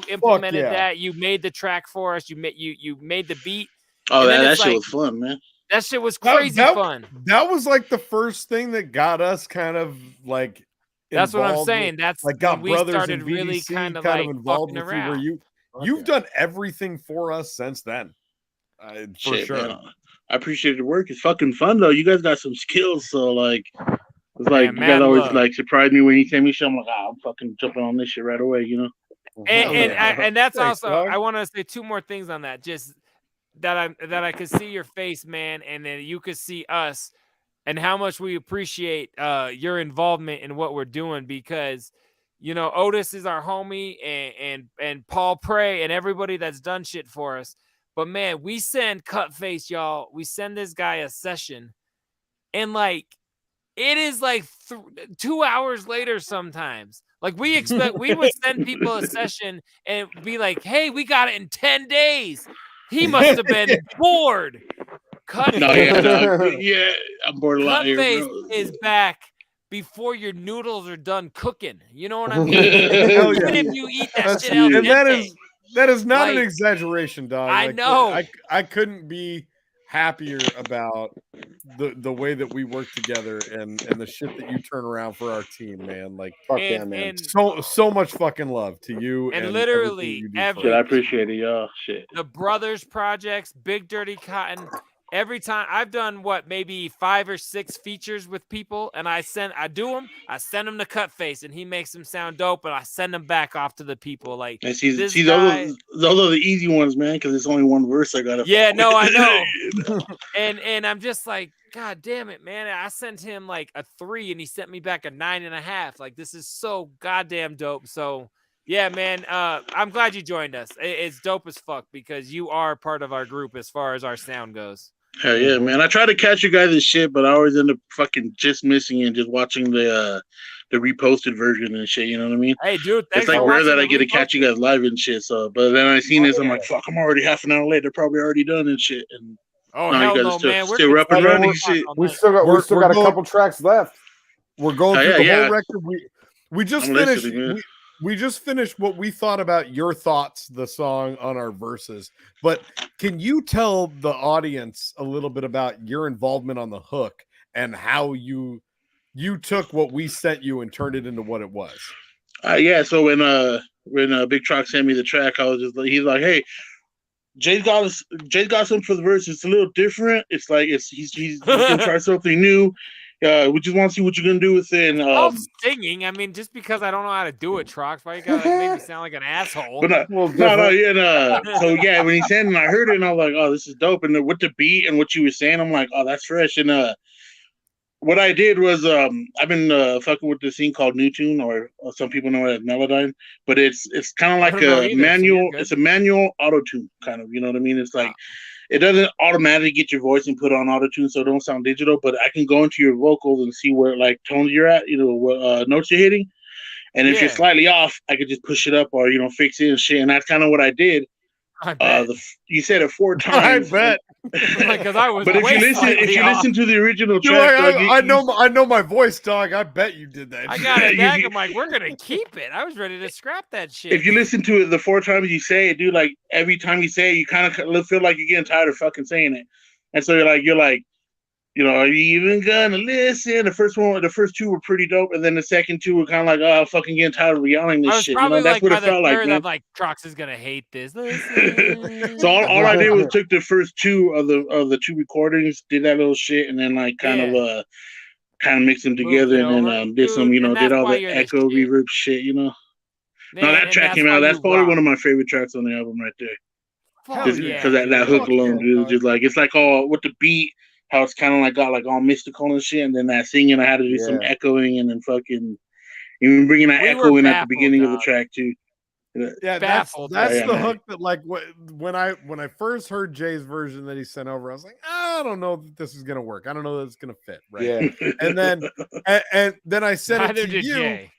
implemented yeah. that. You made the track for us. You made the beat. Oh, And then that it's shit like- was fun, man. That shit was crazy fun. That was like the first thing that got us kind of like. That's what I'm involved saying. with- That's like got when we brothers started and really BDC kind of like involved fucking with you, where around. you've done everything for us since then. For Shit, sure. man. I appreciate the work. It's fucking fun though. You guys got some skills, so like, it's like Man, you guys mad always love. like surprise me when you send me shit. I'm like, I'm fucking jumping on this shit right away, you know. And that's Thanks, also, dog. I want to say 2 more things on that. Just that I could see your face, man, and then you could see us, and how much we appreciate your involvement in what we're doing, because Otis is our homie, and Paul Prey and everybody that's done shit for us. But man, we send Cutface, y'all. We send this guy a session, and like it is like 2 hours later sometimes. Like we would send people a session and be like, "Hey, we got it in 10 days." He must have been bored. Yeah, I'm bored a lot here, Cutface bro. is back before your noodles are done cooking. You know what I mean? Hell Even yeah. if you eat that That's- shit out and dente. that is not an Like, exaggeration, dog. I know. I couldn't be happier about the way that we work together and the shit that you turn around for our team, man. Like, Fuck yeah, and, man. and so much fucking love to you And and literally everything you do for Shit, us. I appreciate it, y'all. Shit. the Brothers projects, Big Dirty Cotton. Every time I've done maybe 5 or 6 features with people, and I send them to Cutface, and he makes them sound dope, and I send them back off to the people. Like, And see, this those guy- are the easy ones, man, because it's only one verse I gotta. Yeah, fuck no, I with. know. and I'm just like, God damn it, man. I sent him like a 3, and he sent me back a 9.5. Like, this is so goddamn dope. So Yeah, man. I'm glad you joined us. It's dope as fuck because you are part of our group as far as our sound goes. Hell yeah, man. I try to catch you guys' shit, but I always end up fucking just missing it and just watching the reposted version and shit, you know what I mean? Hey, dude, thanks It's like for rare watching that the I get to catch you guys live and shit. So, but then I seen this, I'm like, fuck, I'm already half an hour late. They're probably already done and shit. And Oh, now hell you guys no, are man. still up and running shit. We still got We're a going- couple tracks left. We're going Oh, through yeah, the yeah. whole record. We just I'm finished. listening, man. We just finished what we thought about your thoughts, the song on our verses. But can you tell the audience a little bit about your involvement on the hook and how you took what we sent you and turned it into what it was? Yeah. So when Big Truck sent me the track, I was just like, he's like, hey. Jay's got something for the verse. It's a little different. It's like he's gonna try something new. We just want to see what you're gonna do with it. And, I'm singing. I mean, just because I don't know how to do it, Trox, why you gotta make me sound like an asshole? But no, yeah. So yeah, when he said it and I heard it, and I was like, oh, this is dope. And with the beat and what you were saying, I'm like, oh, that's fresh. And what I did was I've been fucking with this thing called New Tune, or some people know it as Melodyne, but it's kind of like a manual. It's a manual auto tune kind of. You know what I mean? It's like it doesn't automatically get your voice and put on auto tune, so it don't sound digital. But I can go into your vocals and see where like tones you're at, you know, what notes you're hitting, and if you're slightly off, I could just push it up or fix it and shit. And that's kind of what I did. I bet. You said it 4 times. I bet. Because I was. But if you listen to the original track, I know my voice, dog. I bet you did that. I got it back. I'm like, we're gonna keep it. I was ready to scrap that shit. If you listen to it the 4 times you say it, dude, like every time you say it, you kind of feel like you're getting tired of fucking saying it, and so you're like, you know, are you even gonna listen? The first 2 were pretty dope, and then the second 2 were kind of like, oh, I'm fucking getting tired of yelling this shit. You know, that's what it felt like, man. Like, Trox is gonna hate this. So all I did was took the first 2 of the 2 recordings, did that little shit, and then like kind of mixed them together, and then did some, you know, did all the echo reverb shit, you know. No, that track came out. That's probably one of my favorite tracks on the album right there. Because that hook alone, dude, just like it's like all with the beat. How it's kind of like got like all mystical and shit, and then that singing, I had to do some echoing, and then fucking even bringing that echo in at the beginning of the track too. Yeah, that's the hook that like when I first heard Jay's version that he sent over, I was like, I don't know that this is gonna work. I don't know that it's gonna fit, right? Yeah. And then I sent it to you. Jay.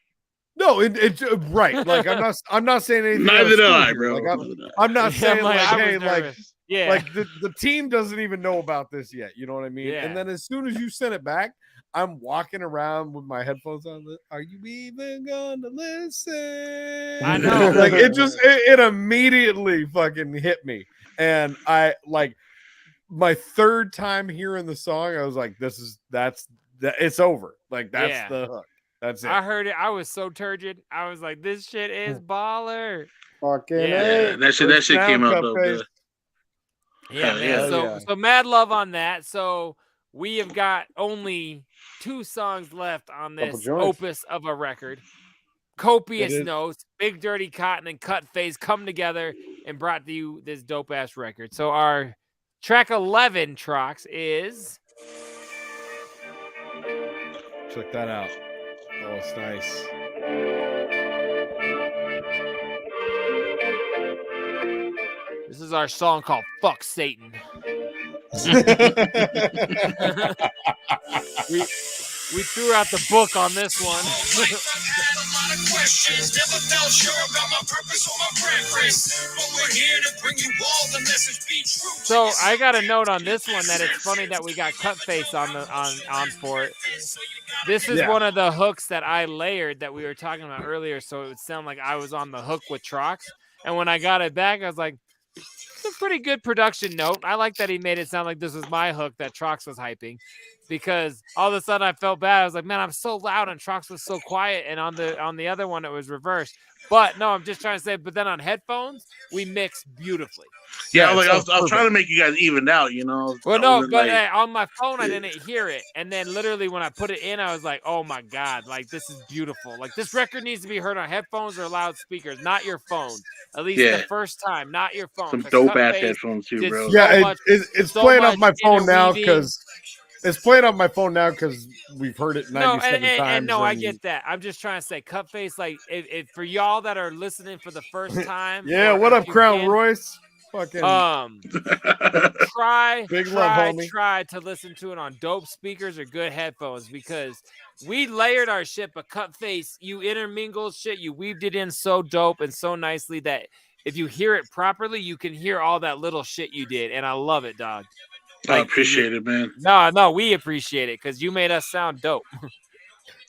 No, it's right. Like I'm not saying anything. Neither did I, bro. Like, I'm not saying like, hey, like. Yeah, like the team doesn't even know about this yet. You know what I mean? Yeah. And then as soon as you send it back, I'm walking around with my headphones on. Are you even gonna listen? I know. Like it immediately fucking hit me. And I like my 3rd time hearing the song, I was like, it's over. Like that's the hook. That's it. I heard it. I was so turgid. I was like, this shit is baller. Fucking that shit came out though. Yeah, man. So mad love on that. So we have got only 2 songs left on this opus of a record. Copious Notes, Big Dirty Cotton, and Cut Face come together and brought to you this dope ass record. So our track 11, Trox, is. Check that out. Oh, it's nice. This is our song called Fuck Satan. we threw out the book on this one. So I got a note on this one that it's funny that we got Cut Face on for it. This is one of the hooks that I layered that we were talking about earlier, so it would sound like I was on the hook with Trox. And when I got it back, I was like, it's a pretty good production note. I like that he made it sound like this was my hook that Trox was hyping, because all of a sudden I felt bad. I was like, man, I'm so loud and Trox was so quiet, and on the other one it was reversed. But no, I'm just trying to say. But then on headphones, we mix beautifully. Yeah, like I was trying to make you guys evened out, you know. Well, no, but on my phone I didn't hear it, and then literally when I put it in, I was like, oh my god, like this is beautiful. Like this record needs to be heard on headphones or loudspeakers, not your phone. At least the first time, not your phone. Some dope ass headphones too, bro. Yeah, it's playing off my phone now because It's playing on my phone now because we've heard it 97 times. And no, I get that. I'm just trying to say, Cutface, like, if for y'all that are listening for the first time. Yeah, what up, Crown Royce? Fucking try homie. to listen to it on dope speakers or good headphones, because we layered our shit, but Cutface, you intermingled shit, you weaved it in so dope and so nicely that if you hear it properly, you can hear all that little shit you did, and I love it, dog. I appreciate it, man. No, we appreciate it because you made us sound dope.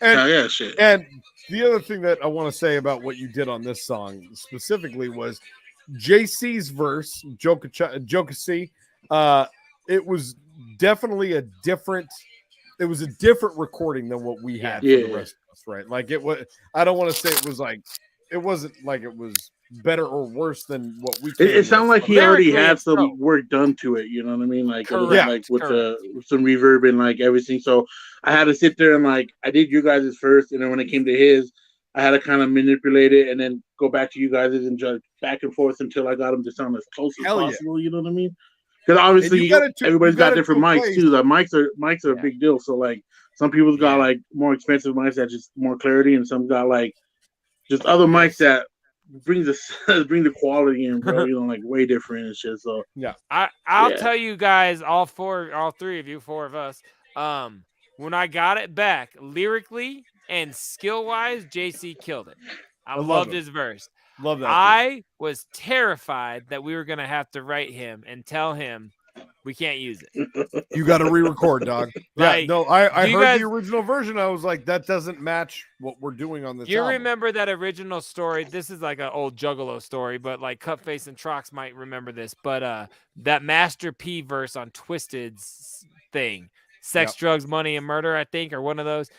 And, shit. And the other thing that I want to say about what you did on this song specifically was JC's verse, Jokasi. It was definitely a different recording than what we had for the rest of us, right? Like it was. I don't want to say it wasn't like it was better or worse than what we. It sounded like he already had some work done to it. You know what I mean? Like, with some reverb and like everything. So I had to sit there and like I did you guys' first, and then when it came to his, I had to kind of manipulate it and then go back to you guys and just back and forth until I got him to sound as close as possible. You know what I mean? Because obviously everybody's got different mics too. The mics are a big deal. So like some people's got like more expensive mics that just more clarity, and some got like just other mics that bring the quality in, bro. You know, like way different and shit. So yeah, I'll tell you guys, all three of you, four of us. When I got it back lyrically and skill wise, JC killed it. I loved his verse. Love that. I was terrified that we were gonna have to write him and tell him we can't use it. You got to re-record, dog. Like, yeah, no, I heard the original version. I was like, that doesn't match what we're doing on this. You album. remember that original story? This is like an old Juggalo story, but like Cutface and Trox might remember this. But that Master P verse on Twisted's thing, Sex, Drugs, Money, and Murder, I think, or one of those.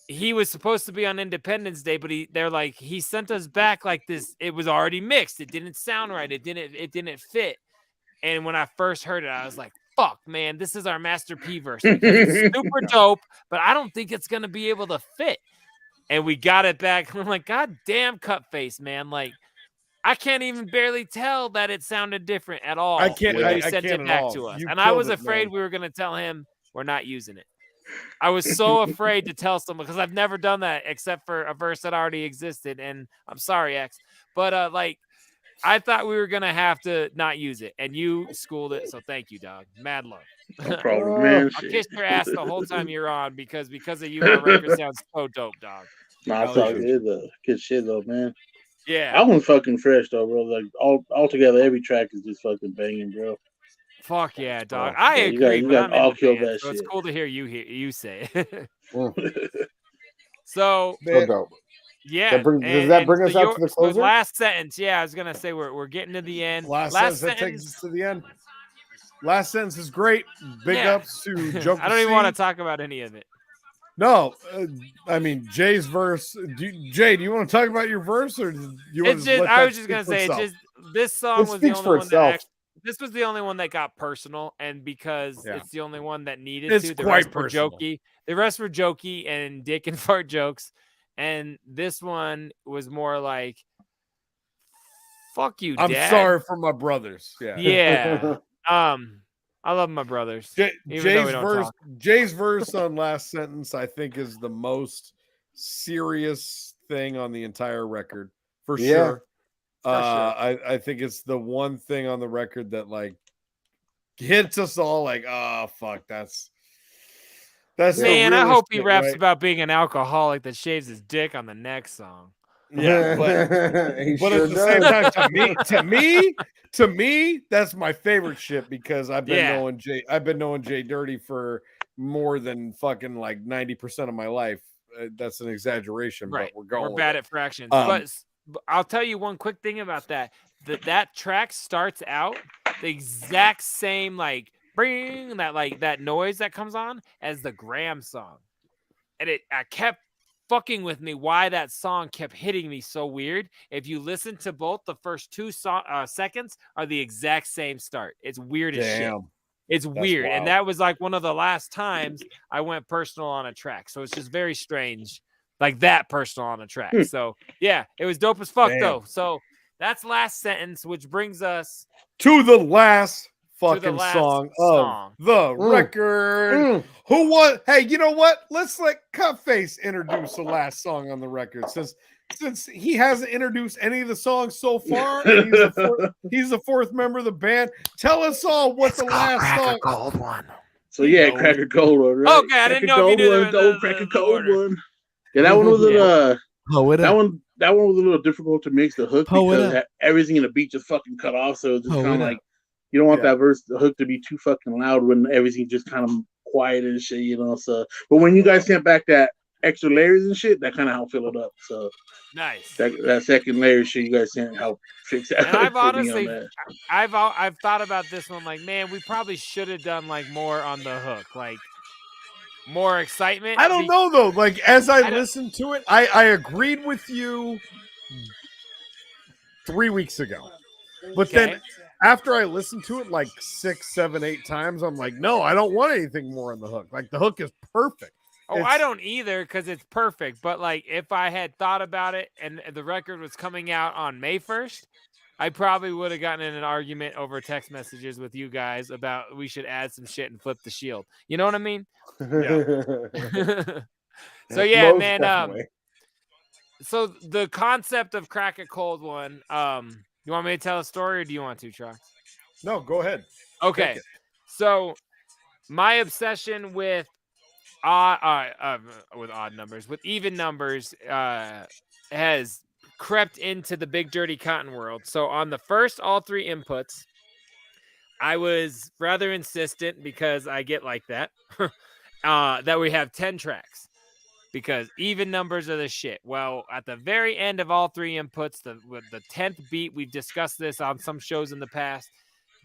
He was supposed to be on Independence Day, but he sent us back like this. It was already mixed. It didn't sound right. It didn't fit. And when I first heard it, I was like, fuck, man, this is our Master P verse. Because it's super dope, but I don't think it's going to be able to fit. And we got it back. And I'm like, God damn, Cutface, man. Like, I can't even barely tell that it sounded different at all. I can't. When you sent it back to us. And I was afraid we were going to tell him we're not using it. I was so afraid to tell someone because I've never done that except for a verse that already existed. And I'm sorry, X. But like, I thought we were gonna have to not use it, and you schooled it. So thank you, dog. Mad love. No problem, man. I kissed your ass the whole time you're on because of you, our record sounds so dope, dog. Nah, it's all good though. Good shit though, man. Yeah, I was fucking fresh though, bro. Like all together, every track is just fucking banging, bro. Fuck yeah, dog. I agree. You got all killed that so shit. It's cool to hear you say it. So dope. Yeah. Does that bring us out to the closer? Last sentence. Yeah, I was gonna say we're getting to the end. Last sentence that takes us to the end. Last sentence is great. Big ups to Joker. I don't even want to talk about any of it. No, I mean Jay's verse. Jay, do you want to talk about your verse, or do you want to? I was just gonna say, this song was the only one that. This was the only one that got personal, and because it's the only one that needed to. The rest were jokey. The rest were jokey and dick and fart jokes. And this one was more like, fuck you, Dad. I'm sorry for my brothers. Yeah. Yeah. I love my brothers. Jay's verse on last sentence, I think, is the most serious thing on the entire record. For sure. I think it's the one thing on the record that like hits us all like, oh fuck, that's man. I hope he raps about being an alcoholic that shaves his dick on the next song. Yeah, but at the same time, to me, that's my favorite shit because I've been knowing Jay Dirty for more than fucking like 90% of my life. That's an exaggeration, right? But we're bad at fractions. But I'll tell you one quick thing about that. That track starts out the exact same like bring that noise that comes on as the Graham song, and I kept fucking with me why that song kept hitting me so weird. If you listen to both, the first 2 seconds are the exact same start. It's weird as shit. It's weird, and that was like one of the last times I went personal on a track. So it's just very strange, like that personal on a track. So yeah, it was dope as fuck though. So that's last sentence, which brings us to the last fucking last song song. of the record. Who won? Hey, you know what? Let's let Cutface introduce the last song on the record, since he hasn't introduced any of the songs so far, and he's the fourth member of the band. Tell us all what the last song. Cold one. So yeah, Cracker Cold one, right? Okay, I didn't know if you knew the Cracker Cold order. one. Yeah, that one was that one was a little difficult to mix the hook because everything in the beat just fucking cut off. So it's just kind of like you don't want that the hook to be too fucking loud when everything just kind of quiet and shit, you know. So, but when you guys sent back that extra layers and shit, that kind of helped fill it up. So nice. That second layer shit you guys sent helped fix that. And I've honestly, I've thought about this one. Like, man, we probably should have done like more on the hook, like more excitement. I don't know though. Like as I listened to it, I agreed with you 3 weeks ago, but then after I listened to it like 6, 7, 8 times, I'm like, no, I don't want anything more on the hook. Like the hook is perfect. Oh, I don't either because it's perfect. But like if I had thought about it and the record was coming out on May 1st, I probably would have gotten in an argument over text messages with you guys about we should add some shit and flip the shield. You know what I mean? Yeah. So yeah, Most man. definitely. So the concept of Crack a Cold One. You want me to tell a story or do you want to, Chuck? No, go ahead. Okay. So my obsession with even numbers has crept into the Big Dirty Cotton world. So on the first all 3 inputs, I was rather insistent because I get like that that we have 10 tracks because even numbers are the shit. Well, at the very end of all 3 inputs, with the 10th beat, we've discussed this on some shows in the past,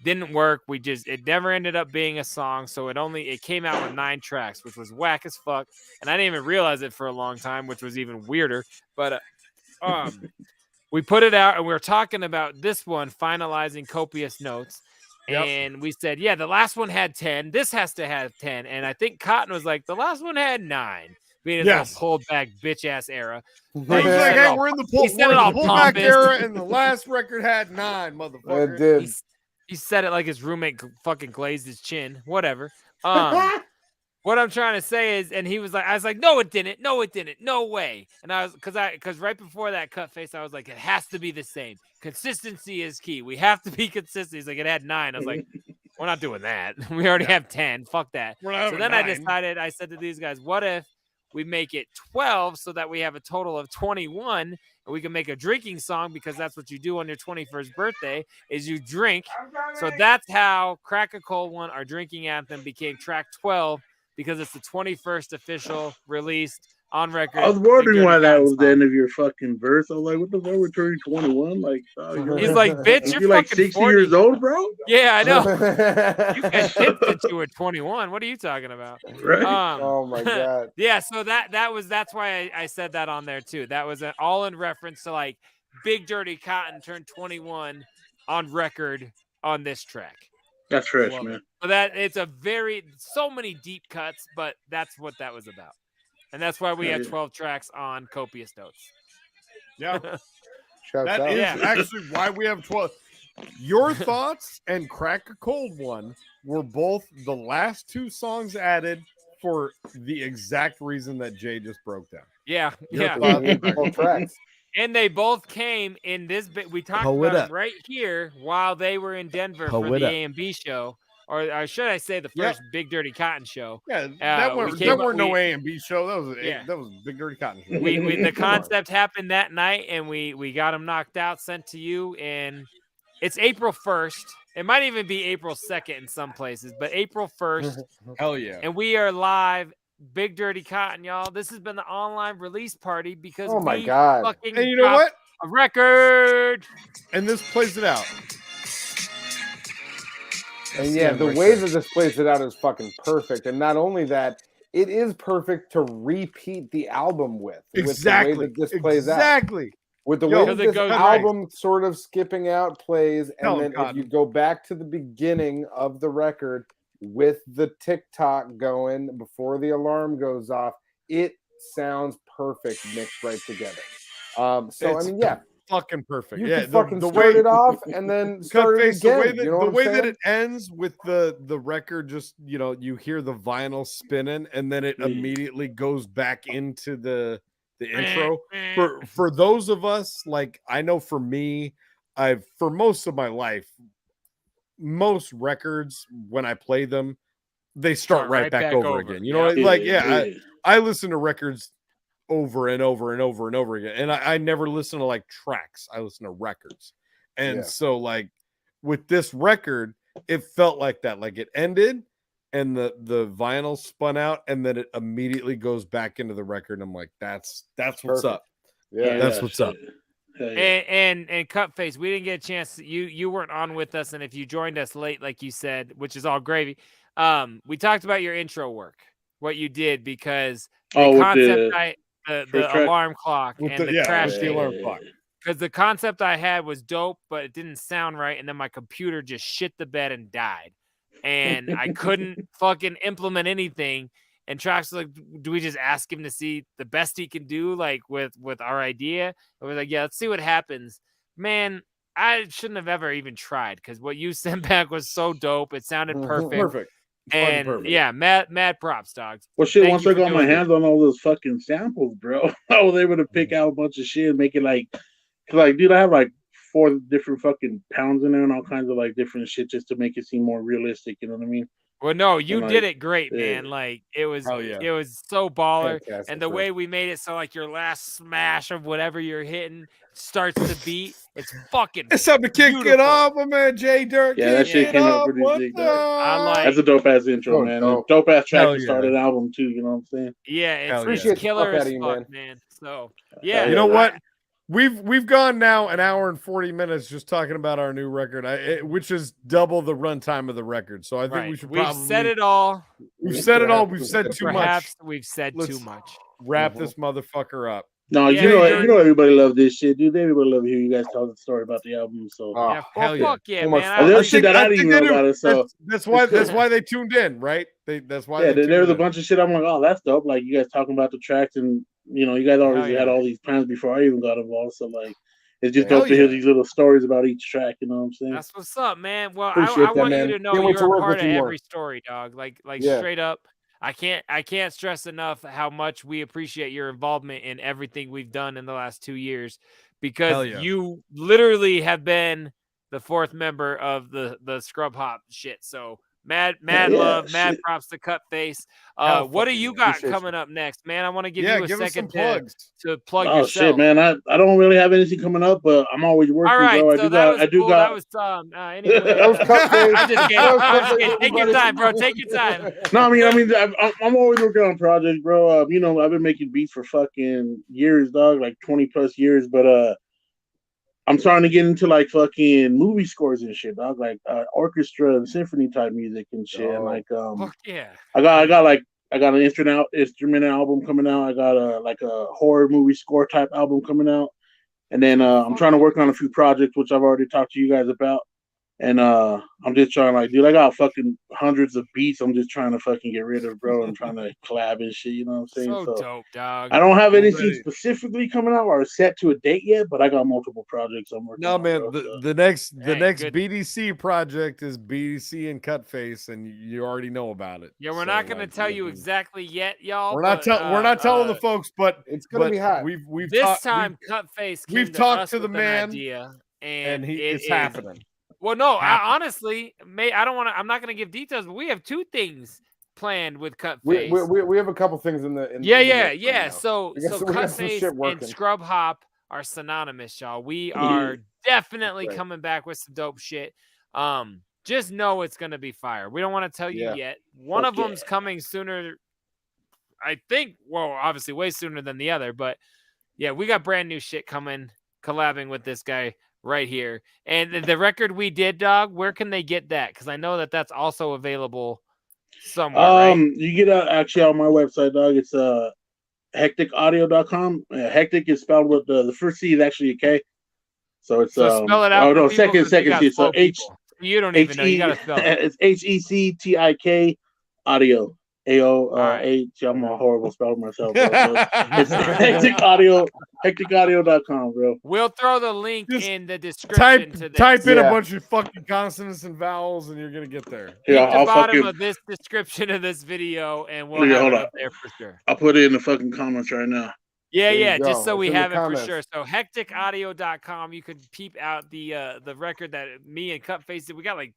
didn't work. It never ended up being a song. So it came out with 9 tracks, which was whack as fuck. And I didn't even realize it for a long time, which was even weirder. But we put it out and we were talking about this one finalizing Copious notes. Yep. And we said, yeah, the last one had 10. This has to have 10. And I think Cotton was like, the last one had 9. Being a pulled back bitch ass era. Like, hey, we're in the pullback era, and the last record had 9, motherfucker. It did. He said it like his roommate fucking glazed his chin. Whatever. What I'm trying to say is, and he was like, I was like, no, it didn't. No, it didn't. No way. And I was, because right before that cut face, I was like, it has to be the same. Consistency is key. We have to be consistent. He's like, it had 9. I was like, we're not doing that. We already have 10. Fuck that. So then 9. I said to these guys, what if we make it 12 so that we have a total of 21 and we can make a drinking song because that's what you do on your 21st birthday is you drink. So that's how Crack a Cold One, our drinking anthem, became track 12 because it's the 21st official released on record. I was wondering why that was the end of your fucking verse. I was like, what the fuck? We're turning 21? Like, he's like, bitch, you're like fucking 60 40 years old, bro? Yeah, I know. You guys hit that you were 21. What are you talking about? Right. Oh my god. Yeah, so that's why I said that on there too. That was all in reference to like Big Dirty Cotton turned 21 on record on this track. That's fresh, man. So that it's so many deep cuts, but that's what that was about. And that's why we have 12 tracks on Copious Notes. Yeah. That is actually why we have 12. Your thoughts and Crack a Cold One were both the last 2 songs added for the exact reason that Jay just broke down. Yeah. Tracks. And they both came in this bit. We talked about them right here while they were in Denver for the A&B show. Or should I say the first Big Dirty Cotton show? Yeah, that weren't no A&B show. That was Big Dirty Cotton show. The concept happened that night, and we got them knocked out, sent to you, and it's April 1st. It might even be April 2nd in some places, but April 1st. Hell yeah. And we are live, Big Dirty Cotton, y'all. This has been the online release party because my god. Fucking and you know what? A record. And this plays it out. And yeah, the way that this plays it out is fucking perfect. And not only that, it is perfect to repeat the album with. Exactly. With the way that this plays out. Exactly. With the way that this album sort of skipping out plays. And then if you go back to the beginning of the record with the TikTok going before the alarm goes off, it sounds perfect mixed right together. I mean, yeah. fucking perfect. You Yeah, can fucking the start way it off and then start it Cutface, again. the way that it ends with the record, just you hear the vinyl spinning, and then it immediately goes back into the intro. For those of us, like I know for me, for most of my life, most records when I play them, they start right back over again. You know, I listen to records over and over and over and over again, and I never listen to like tracks. I listen to records, and so like with this record, it felt like that. Like it ended, and the vinyl spun out, and then it immediately goes back into the record. And I'm like, that's what's up. Yeah, that's what's up. And Cutface, we didn't get a chance. You weren't on with us, and if you joined us late, like you said, which is all gravy, we talked about your intro work, what you did, because the concept the alarm clock and the crash the alarm clock. Because the concept I had was dope, but it didn't sound right, and then my computer just shit the bed and died, and I couldn't fucking implement anything. And Trax was like, do we just ask him to see the best he can do, like with our idea? And we're like, yeah, let's see what happens. Man, I shouldn't have ever even tried, because what you sent back was so dope. It sounded perfect. And perfect. Yeah, mad props, dogs. Well, shit, once I got my hands on all those fucking samples, bro, I was able to pick out a bunch of shit and make it like, dude, I have like 4 different fucking pounds in there and all kinds of like different shit just to make it seem more realistic. You know what I mean? Well, no, you did it great, man. Like it was so baller. Fantastic, and the way we made it so like your last smash of whatever you're hitting starts to beat. It's fucking. It's time to kick it off, my man Jay Dirk. Yeah, that shit came out pretty big. That's a dope ass intro, man. Dope ass track to start an album too. You know what I'm saying? Yeah, it's killer as fuck, man. So yeah, you know what? We've gone now an hour and 40 minutes just talking about our new record, which is double the runtime of the record. So I think we should probably said it all. We've said it all. We've said too much. We've said too much. Wrap this motherfucker up. No, you know everybody love this shit, dude. Everybody love hearing you guys tell the story about the album. So fuck yeah, man. There's shit that I didn't know about it. So that's why they tuned in, right? That's why. Yeah, there was a bunch of shit. I'm like, oh, that's dope. Like you guys talking about the tracks, and you know, you guys already had all these plans before I even got involved. So like, it's just dope to hear these little stories about each track. You know what I'm saying? That's what's up, man. Well, I want you to know you're a part of every story, dog. Like straight up. I can't stress enough how much we appreciate your involvement in everything we've done in the last 2 years, because you literally have been the 4th member of the Scrub Hop shit. So mad love, mad props to Cutface. What do you got coming up next, man? I want to give you a second to plug yourself. Shit, man. I don't really have anything coming up, but I'm always working, bro. Anyway. That was Cutface. I'm just kidding. Take your time, bro. Take your time. No, I mean, I'm always working on projects, bro. You know, I've been making beats for fucking years, dog, like 20 plus years, but I'm starting to get into like fucking movie scores and shit, dog, like orchestra and symphony type music and shit. And like, I got an instrumental album coming out. I got a horror movie score type album coming out, and then I'm trying to work on a few projects which I've already talked to you guys about. And I'm just trying, like, dude, I got fucking hundreds of beats. I'm just trying to fucking get rid of, bro, and trying to collab and shit. You know what I'm saying? So dope, dog. I don't have anything specifically coming out or set to a date yet, but I got multiple projects I'm working on. No, man, the next BDC project is BDC and Cutface, and you already know about it. Yeah, we're not going to tell you exactly yet, y'all. We're not telling the folks, but it's going to be hot. Cutface. We've talked to the man, idea, and it's happening. Well, no, honestly, I'm not going to give details, but we have 2 things planned with Cutface. We have a couple things in the yeah. So Cutface and Scrub Hop are synonymous, y'all. We are definitely coming back with some dope shit. Just know it's going to be fire. We don't want to tell you yet. One of them's coming sooner, I think. Well, obviously way sooner than the other, but yeah, we got brand new shit coming, collabing with this guy right here. And the record we did, dog, where can they get that? Because I know that's also available somewhere, right? You get actually on my website, dog. It's hecticaudio.com. Hectic is spelled with the first C is actually a K. So it's spell it out. Oh no, second C. So you don't even know. You gotta spell it. It's HECTIK audio. AOH. I'm a horrible speller myself, bro. It's hecticaudio.com, bro. We'll throw the link Just in the description to this. Type in a Yeah. bunch of fucking consonants and vowels, and you're gonna get there. Yeah, Hit the I'll bottom fucking of this description of this video, and we'll Yeah, have hold it up. up there for sure. I'll put it in the fucking comments right now. Yeah, There you yeah, go. just so we It's in the have it for comments. sure. So hecticaudio.com, you could peep out the record that me and Cutface did. We got like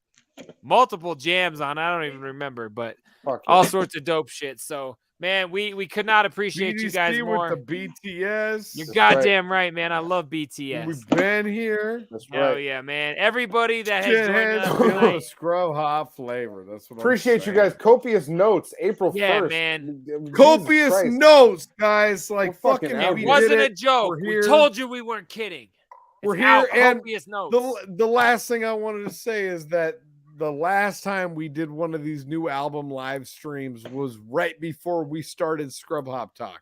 multiple jams on. I don't even remember, but Fuck all yeah. sorts of dope shit. So man, we could not appreciate you guys BDC more. with the BTS. You're That's goddamn right, man. I love BTS. We've been here. That's Hell right. yeah, man. Everybody that has joined Shitheads us feeling tonight. the scrub hop flavor. That's what Appreciate I'm you guys. saying. Copious notes, April 1st. Yeah, man. Jesus Copious Christ. notes, guys. Like We're fucking fucking, out It here. wasn't a it. joke. We're We here. told you we weren't kidding. We're It's out. here, and Copious notes. The last thing I wanted to say is that the last time we did one of these new album live streams was right before we started Scrub Hop Talk.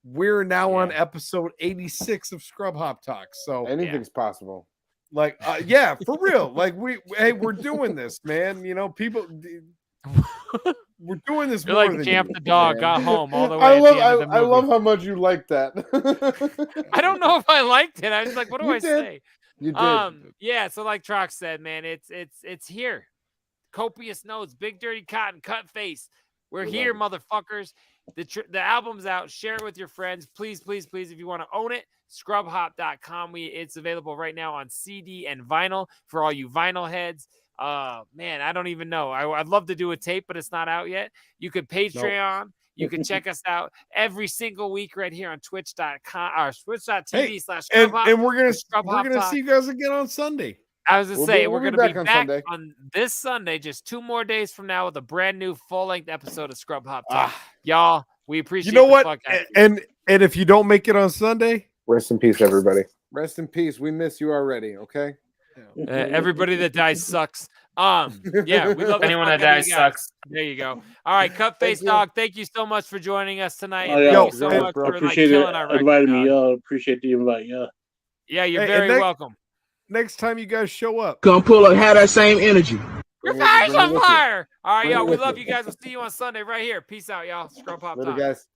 We're now on episode 86 of Scrub Hop Talk. So Anything's possible. like yeah, for real. Like we're doing this, man. You know, people we're doing this You're more like than Champ you, the dog man. got home all the way. I at love the end of the I love movie. how much you like that. I don't know if I liked it. I was like, what do You I did. say? You did. Yeah. So like Trox said, man, it's here. Copious notes, Big Dirty Cotton, Cut Face. We're We here, love motherfuckers. The album's out. Share it with your friends, please, please, please. If you want to own it, scrubhop.com. It's available right now on CD and vinyl for all you vinyl heads. Man, I don't even know. I'd love to do a tape, but it's not out yet. You could Patreon. You can check us out every single week right here on twitch.com or twitch.tv/scrubhop. And we're gonna Scrub Hop see Talk. you guys again on Sunday. I was gonna say we're we'll be gonna be back on back Sunday. on this Sunday, just 2 more days from now, with a brand new full-length episode of Scrub Hop Talk. Y'all, we appreciate You know the what? fuck out of you. And if you don't make it on Sunday, Rest in peace, everybody. Rest in peace. We miss you already. Okay. Everybody that dies sucks. Yeah, we love the Anyone fuck that out of dies you guys. sucks. There you go. All right, Cut Face you. Dog, thank you so much for joining us tonight. Oh, And yeah. thank you so Yo, much bro. I for like appreciate it. killing our record, Inviting me. dog. Appreciate the invite. Yeah. Yeah, you're Hey, very and welcome. next time you guys show up, Come pull up, have that same energy. Your Bring it- fire's bring it on with you. fire. All right, Bring y'all. it We with love you. you guys. We'll see you on Sunday right here. Peace out, y'all. Scrub Hop Later, Talk. guys.